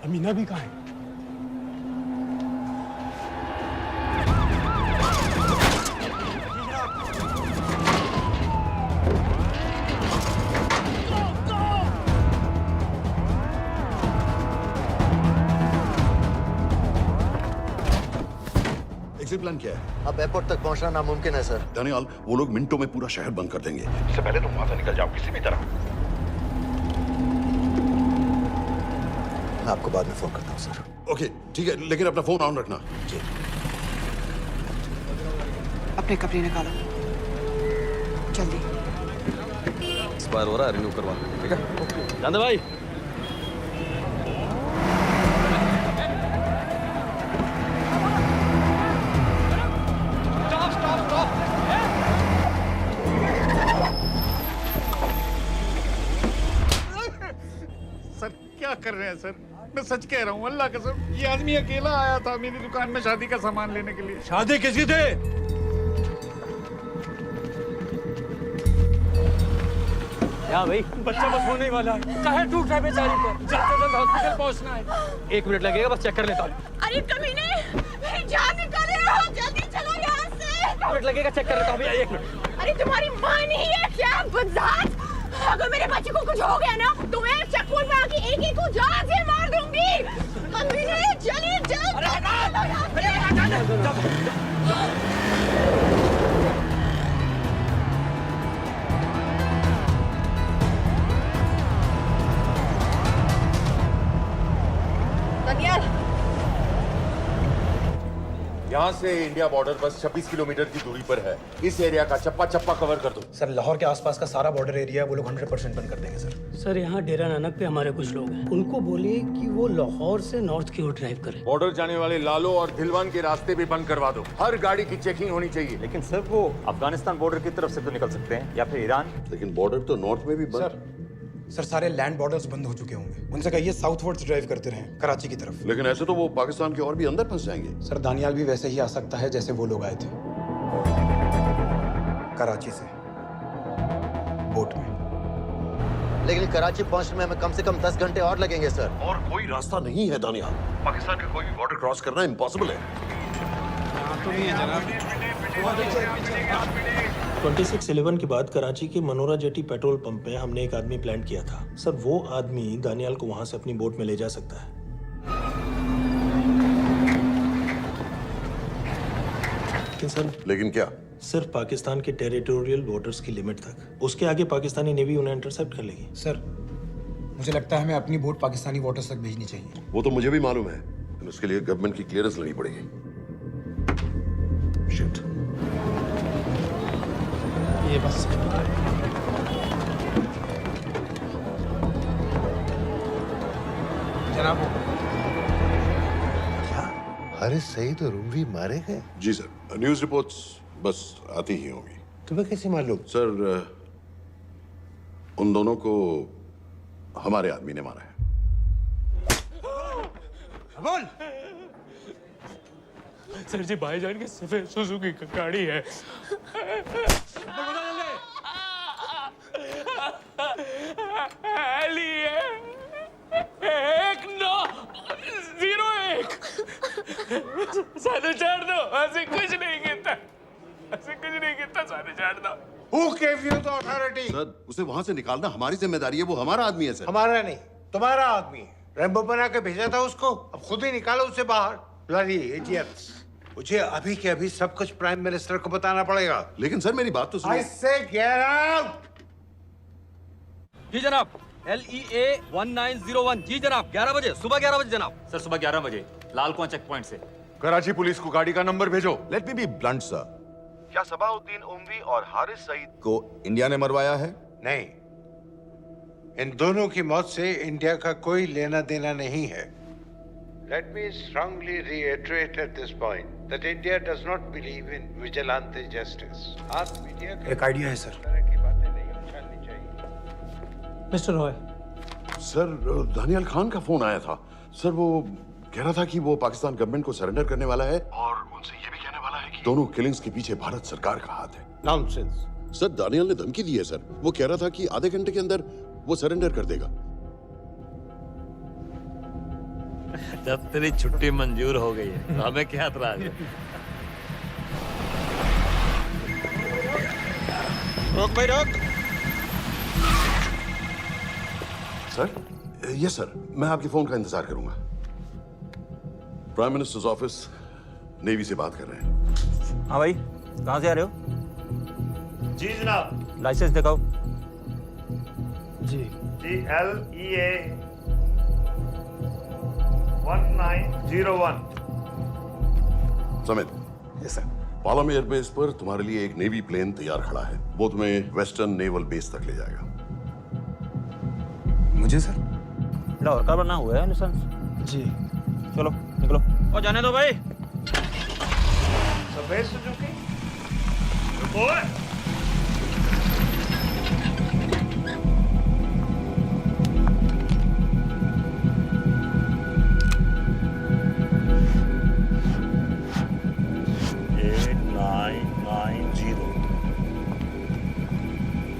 [SPEAKER 6] अमीना भी कहाँ है?
[SPEAKER 3] एग्जिट प्लान क्या है?
[SPEAKER 9] अब एयरपोर्ट तक पहुंचना नामुमकिन है सर।
[SPEAKER 3] दानियाल, वो लोग मिनटों में पूरा शहर बंद कर देंगे। इससे पहले तुम वहां से निकल जाओ किसी भी तरह।
[SPEAKER 9] मैं आपको बाद में फोन करता हूँ सर।
[SPEAKER 3] ओके ठीक है, लेकिन अपना फोन ऑन रखना।
[SPEAKER 9] जी।
[SPEAKER 10] अपने कपड़े निकालो जल्दी।
[SPEAKER 2] एक्सपायर हो रहा है, रिन्यू करवा। ठीक है जान दे भाई।
[SPEAKER 15] सर क्या कर रहे हैं सर? मैं सच कह रहा हूँ, अल्लाह कसम, ये आदमी अकेला आया था मेरी दुकान में शादी का सामान लेने के लिए।
[SPEAKER 16] शादी किसकी थी?
[SPEAKER 12] क्या भाई? बच्चा बस होने वाला है। काहे टूट रहा है बेचारी पर? जल्द से जल्द हॉस्पिटल पहुंचना है। 1 मिनट लगेगा, बस चेक कर लेता हूँ।
[SPEAKER 23] अरे कमीने, मेरी जान निकाल रहे हो, जल्दी चलो यहाँ से।
[SPEAKER 12] 1 मिनट लगेगा, चेक कर लेता हूँ भैया, 1 मिनट।
[SPEAKER 23] अरे तुम्हारी माँ नहीं है क्या बदजात? अगर मेरे बच्चे को कुछ हो गया ना तो मैं चक्कू में आके एक को जान से मार दूंगी। कमीने चलिए जल्द।
[SPEAKER 10] दानियाल,
[SPEAKER 7] यहाँ से इंडिया बॉर्डर बस 26 किलोमीटर की दूरी पर है। इस एरिया का चप्पा चप्पा कवर कर दो।
[SPEAKER 6] सर लाहौर के आसपास का सारा बॉर्डर एरिया वो लोग 100% बंद कर देंगे सर।
[SPEAKER 5] सर यहाँ डेरा नानक पे हमारे कुछ लोग हैं, उनको बोलिए कि वो लाहौर से नॉर्थ की ओर ड्राइव करें।
[SPEAKER 7] बॉर्डर जाने वाले लालो और दिलवान के रास्ते भी बंद करवा दो। हर गाड़ी की चेकिंग होनी चाहिए।
[SPEAKER 21] लेकिन सर वो अफगानिस्तान बॉर्डर की तरफ से तो निकल सकते हैं, या फिर ईरान।
[SPEAKER 3] लेकिन बॉर्डर तो नॉर्थ में भी बंद।
[SPEAKER 6] सर सारे लैंड बॉर्डर्स बंद हो चुके होंगे। उनसे कहिए साउथवर्ड्स ड्राइव करते रहें कराची की तरफ।
[SPEAKER 3] लेकिन ऐसे तो वो पाकिस्तान के और भी अंदर फंस जाएंगे।
[SPEAKER 6] सर दानियाल भी वैसे ही आ सकता है जैसे वो लोग आए थे, कराची से बोट में।
[SPEAKER 9] लेकिन कराची पहुंचने में हमें कम से कम 10 घंटे और लगेंगे सर।
[SPEAKER 3] और कोई रास्ता नहीं है दानियाल। पाकिस्तान का कोई भी बॉर्डर क्रॉस करना इम्पॉसिबल है।
[SPEAKER 13] तो नहीं है जनाब।
[SPEAKER 4] 26/11 के बाद कराची के मनोरा जेटी पेट्रोल पंप में हमने एक आदमी प्लान किया था सर। वो आदमी दानियाल को वहां से अपनी बोट में ले जा सकता है।
[SPEAKER 3] लेकिन क्या?
[SPEAKER 4] सिर्फ पाकिस्तान के टेरिटोरियल वाटर्स की लिमिट तक। उसके आगे पाकिस्तानी नेवी उन्हें इंटरसेप्ट कर लेगी।
[SPEAKER 6] सर मुझे लगता है हमें अपनी बोट पाकिस्तानी वाटर्स तक भेजनी चाहिए।
[SPEAKER 3] वो तो मुझे भी मालूम है, लेकिन उसके लिए गवर्नमेंट की क्लियरेंस लेनी पड़ेगी। शिट।
[SPEAKER 4] ये बस
[SPEAKER 6] जनाब
[SPEAKER 8] हारिस सईद और उमवी मारे गए?
[SPEAKER 3] जी सर, न्यूज़ रिपोर्ट्स बस आती ही होंगी।
[SPEAKER 8] तुम्हें कैसे मालूम?
[SPEAKER 3] सर उन दोनों को हमारे आदमी ने मारा है।
[SPEAKER 12] बोल। सर जी भाईजान की सफेद सुजुकी की गाड़ी है। सारे छोड़ दो, ऐसे कुछ नहीं कहता, ऐसे कुछ नहीं कहता, सारे छोड़ दो।
[SPEAKER 8] Who gave you the authority?
[SPEAKER 3] Sir उसे वहां से निकालना हमारी जिम्मेदारी है, वो हमारा आदमी है सर।
[SPEAKER 8] हमारा नहीं, तुम्हारा आदमी है। रैम्बो बना के भेजा था उसको, अब खुद ही निकालो उसे बाहर। Bloody idiots! मुझे अभी के अभी सब कुछ प्राइम मिनिस्टर को बताना पड़ेगा।
[SPEAKER 3] लेकिन सर मेरी बात तो सुनिए।
[SPEAKER 8] I say get out!
[SPEAKER 22] जी जनाब, LEA 1901। जी जनाब, 11 बजे, सुबह 11 बजे जनाब। सर सुबह 11 बजे लाल कुआं चेक पॉइंट से।
[SPEAKER 7] कराची पुलिस को गाड़ी का नंबर भेजो।
[SPEAKER 18] Let me be blunt sir, क्या सबाउद्दीन उमवी और हारिस सईद को इंडिया ने मरवाया है?
[SPEAKER 8] नहीं, इन दोनों की मौत से इंडिया का कोई लेना देना नहीं है। Let me strongly reiterate at this point that India does not believe in vigilante justice. आप मीडिया
[SPEAKER 6] एक आइडिया है सर।
[SPEAKER 8] की बातें नहीं उछालनी चाहिए।
[SPEAKER 4] मिस्टर रॉय।
[SPEAKER 3] सर दानियाल खान का फोन आया था सर, वो कह रहा था कि वो पाकिस्तान गवर्नमेंट को सरेंडर करने वाला है और उनसे ये भी कहने वाला है कि दोनों किलिंग्स के पीछे भारत सरकार का हाथ है।
[SPEAKER 8] Nonsense.
[SPEAKER 3] सर दानियाल ने धमकी दी है सर, वो कह रहा था कि आधे घंटे के अंदर वो सरेंडर कर देगा।
[SPEAKER 20] जब तेरी छुट्टी मंजूर हो गई है तो हमें क्या एतराज है?
[SPEAKER 8] रोक भाई रोक।
[SPEAKER 3] सर यस सर, मैं आपके फोन का इंतजार करूंगा। प्राइम मिनिस्टर्स ऑफिस नेवी से बात कर रहे हैं।
[SPEAKER 21] हाँ भाई, कहाँ से आ रहे हो?
[SPEAKER 14] जी जनाब।
[SPEAKER 21] लाइसेंस दिखाओ।
[SPEAKER 4] जी
[SPEAKER 14] LEA 1901।
[SPEAKER 3] Samit.
[SPEAKER 6] Yes sir.
[SPEAKER 3] Palam airbase पर तुम्हारे लिए एक नेवी प्लेन तैयार खड़ा है, वो तुम्हें वेस्टर्न नेवल बेस तक ले जाएगा।
[SPEAKER 6] मुझे सर?
[SPEAKER 21] लाहौर का बना हुआ है लाइसेंस।
[SPEAKER 4] जी
[SPEAKER 21] चलो निकलो। और जाने दो भाई।
[SPEAKER 14] सफेद सुजुकी। रुको।
[SPEAKER 20] 8990।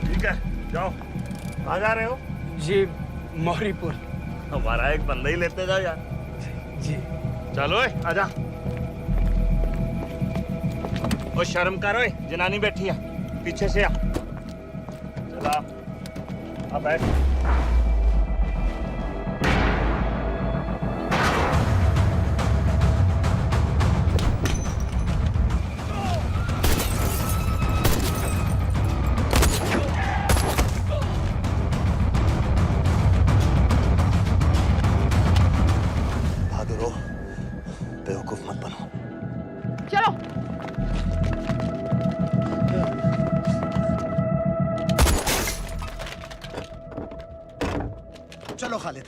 [SPEAKER 14] ठीक है, जाओ। कहाँ जा रहे हो?
[SPEAKER 12] जी मौरीपुर।
[SPEAKER 20] हमारा एक बंदा ही लेते जाओ यार।
[SPEAKER 12] जी
[SPEAKER 14] चलो आजा।
[SPEAKER 20] ओ शर्म कर, ओए जनानी बैठी है पीछे से आ।
[SPEAKER 14] चला अब बैठ।
[SPEAKER 9] बहादुर हो, बेवकूफ मत बनो।
[SPEAKER 10] चलो।
[SPEAKER 9] चलो खालिद।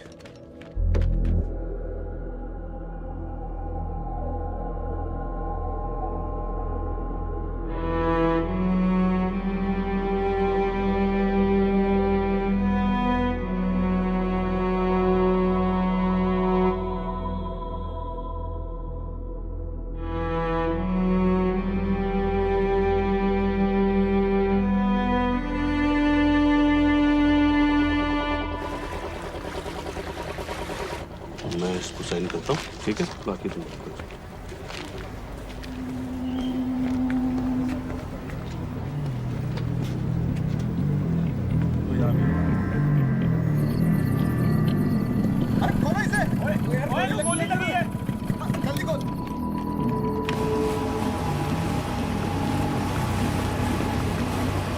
[SPEAKER 13] मैं इसको साइन करता हूँ, ठीक है? बाकी तुम करो।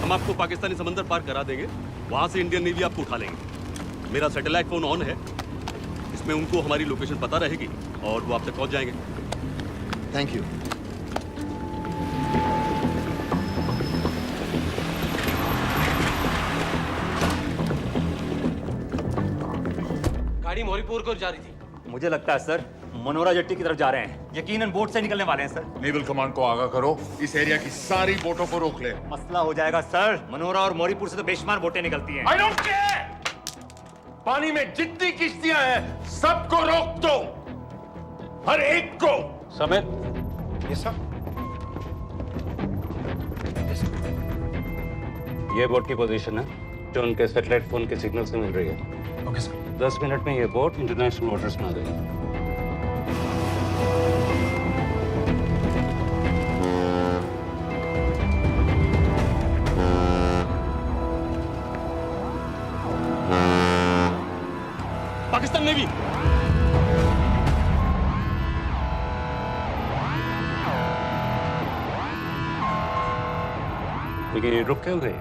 [SPEAKER 11] हम आपको पाकिस्तानी समंदर पार करा देंगे, वहां से इंडियन नेवी आपको उठा लेंगे। मेरा सैटेलाइट फोन ऑन है, इसमें उनको हमारी लोकेशन पता रहेगी और वो आप तक पहुंच जाएंगे।
[SPEAKER 9] Thank you.
[SPEAKER 21] गाड़ी मोरीपुर को जा रही थी। मुझे लगता है सर मनोरा जेट्टी की तरफ जा रहे हैं। यकीनन बोट से निकलने वाले हैं सर।
[SPEAKER 7] नेवल कमांड को आगाह करो, इस एरिया की सारी बोटों को रोक ले।
[SPEAKER 21] मसला हो जाएगा सर। मनोरा और मोरीपुर से तो बेशुमार बोटें निकलती हैं।
[SPEAKER 7] I don't care! पानी में जितनी किश्तियां हैं सबको रोक दो, हर एक को।
[SPEAKER 13] समेत
[SPEAKER 6] यस सर।
[SPEAKER 13] ये बोट की पोजीशन है जो उनके सैटेलाइट फोन के सिग्नल से मिल रही है।
[SPEAKER 6] Okay sir.
[SPEAKER 13] 10 मिनट में ये बोट इंटरनेशनल वाटर्स में आ गई।
[SPEAKER 11] पाकिस्तान नेवी
[SPEAKER 13] लेकिन ये रुक क्यों गए?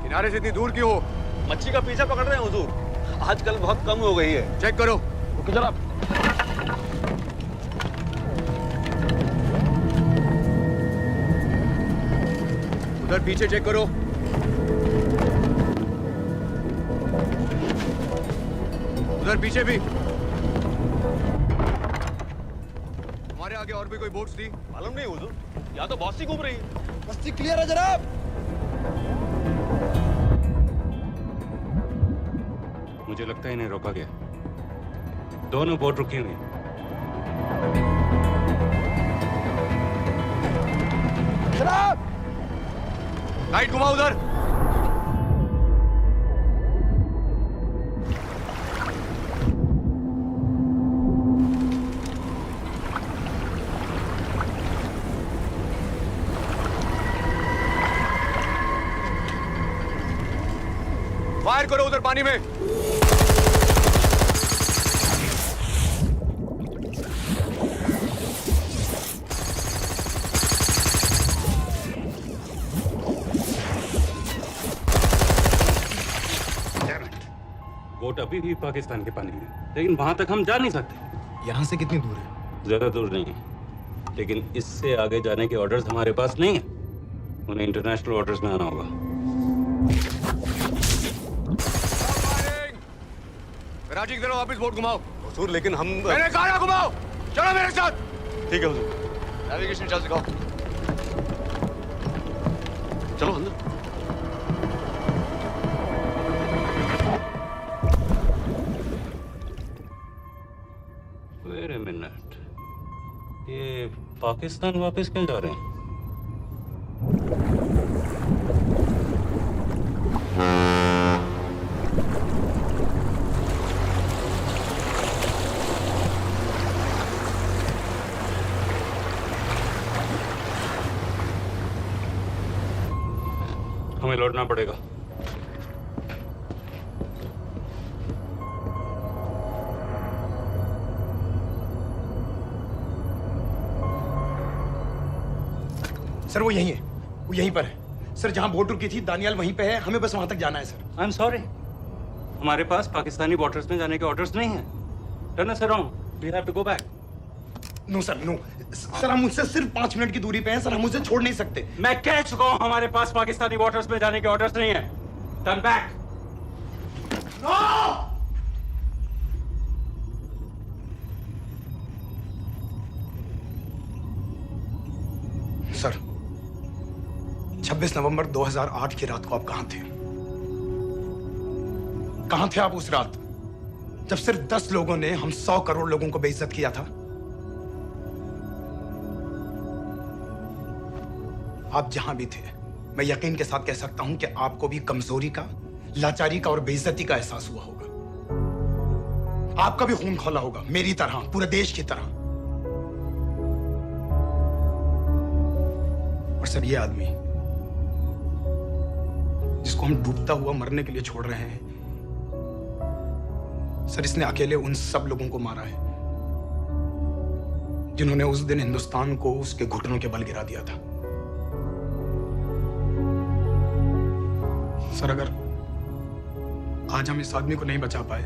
[SPEAKER 2] किनारे से इतनी दूर क्यों हो?
[SPEAKER 11] मच्छी का पीछा पकड़ रहे हैं हुजूर। आजकल बहुत कम हो गई है।
[SPEAKER 2] चेक करो।
[SPEAKER 11] रुको जरा।
[SPEAKER 2] उधर पीछे चेक करो। उधर पीछे भी। हमारे आगे और भी कोई बोट्स थी?
[SPEAKER 11] मालूम नहीं हुजूर, यहाँ तो बहुत सी घूम रही है।
[SPEAKER 2] बस्ती क्लियर है जनाब।
[SPEAKER 13] मुझे लगता है इन्हें रोका गया। दोनों बोट रुकी हुई।
[SPEAKER 2] जनाब, लाइट घुमाओ उधर। फायर करो उधर पानी में।
[SPEAKER 13] बोट अभी भी पाकिस्तान के पानी में, लेकिन वहां तक हम जा नहीं सकते।
[SPEAKER 6] यहाँ से कितनी दूर है?
[SPEAKER 13] ज्यादा दूर नहीं है, लेकिन इससे आगे जाने के ऑर्डर्स हमारे पास नहीं है। उन्हें इंटरनेशनल वाटर्स में आना होगा।
[SPEAKER 2] कराची की तरफ वापस बोट घुमाओ।
[SPEAKER 11] हुजूर लेकिन हम
[SPEAKER 2] मैंने कहा ना घुमाओ। चलो मेरे साथ।
[SPEAKER 11] ठीक है हुजूर।
[SPEAKER 2] नेविगेशन चार्ज दिखाओ।
[SPEAKER 11] चलो अंदर।
[SPEAKER 13] वेट अ मिनट, ये पाकिस्तान वापस क्यों जा रहे हैं? हमें लौटना पड़ेगा।
[SPEAKER 6] सर वो यहीं है, वो यहीं पर है। सर जहां बोट रुकी थी दानियाल वहीं पे है, हमें बस वहां तक जाना है सर।
[SPEAKER 13] आई एम सॉरी, हमारे पास पाकिस्तानी वाटर्स में जाने के ऑर्डर्स नहीं है। Turn us around, we have to go back.
[SPEAKER 6] No sir, no sir, हम उससे सिर्फ 5 मिनट की दूरी पे हैं सर, हम उसे छोड़ नहीं सकते।
[SPEAKER 13] मैं कह चुका हूं हमारे पास पाकिस्तानी वाटर्स में जाने के ऑर्डर्स नहीं है। Turn back.
[SPEAKER 6] नो! सर 26 नवंबर 2008 की रात को आप कहां थे? कहां थे आप उस रात जब सिर्फ 10 लोगों ने हम 100 करोड़ लोगों को बेइज्जत किया था? आप जहां भी थे, मैं यकीन के साथ कह सकता हूं कि आपको भी कमजोरी का, लाचारी का और बेइज्जती का एहसास हुआ होगा। आपका भी खून खौला होगा, मेरी तरह, पूरे देश की तरह। और सर ये आदमी जिसको हम डूबता हुआ मरने के लिए छोड़ रहे हैं, सर इसने अकेले उन सब लोगों को मारा है जिन्होंने उस दिन हिंदुस्तान को उसके घुटनों के बल गिरा दिया था। सर, अगर आज हम इस आदमी को नहीं बचा पाए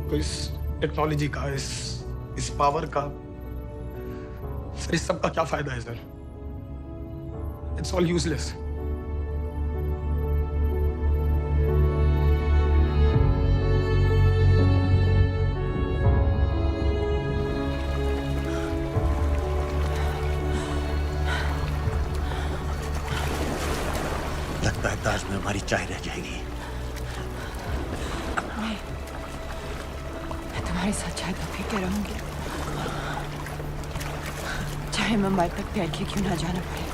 [SPEAKER 6] तो इस टेक्नोलॉजी का, इस पावर का, सर इस सब का क्या फायदा है सर? It's all useless.
[SPEAKER 9] लगता है ताज में हमारी चाय रह जाएगी।
[SPEAKER 10] मैं तुम्हारे साथ चाय तो पी के रहूंगी, चाहे मुंबई तक बैठ के क्यों ना जाना पड़े।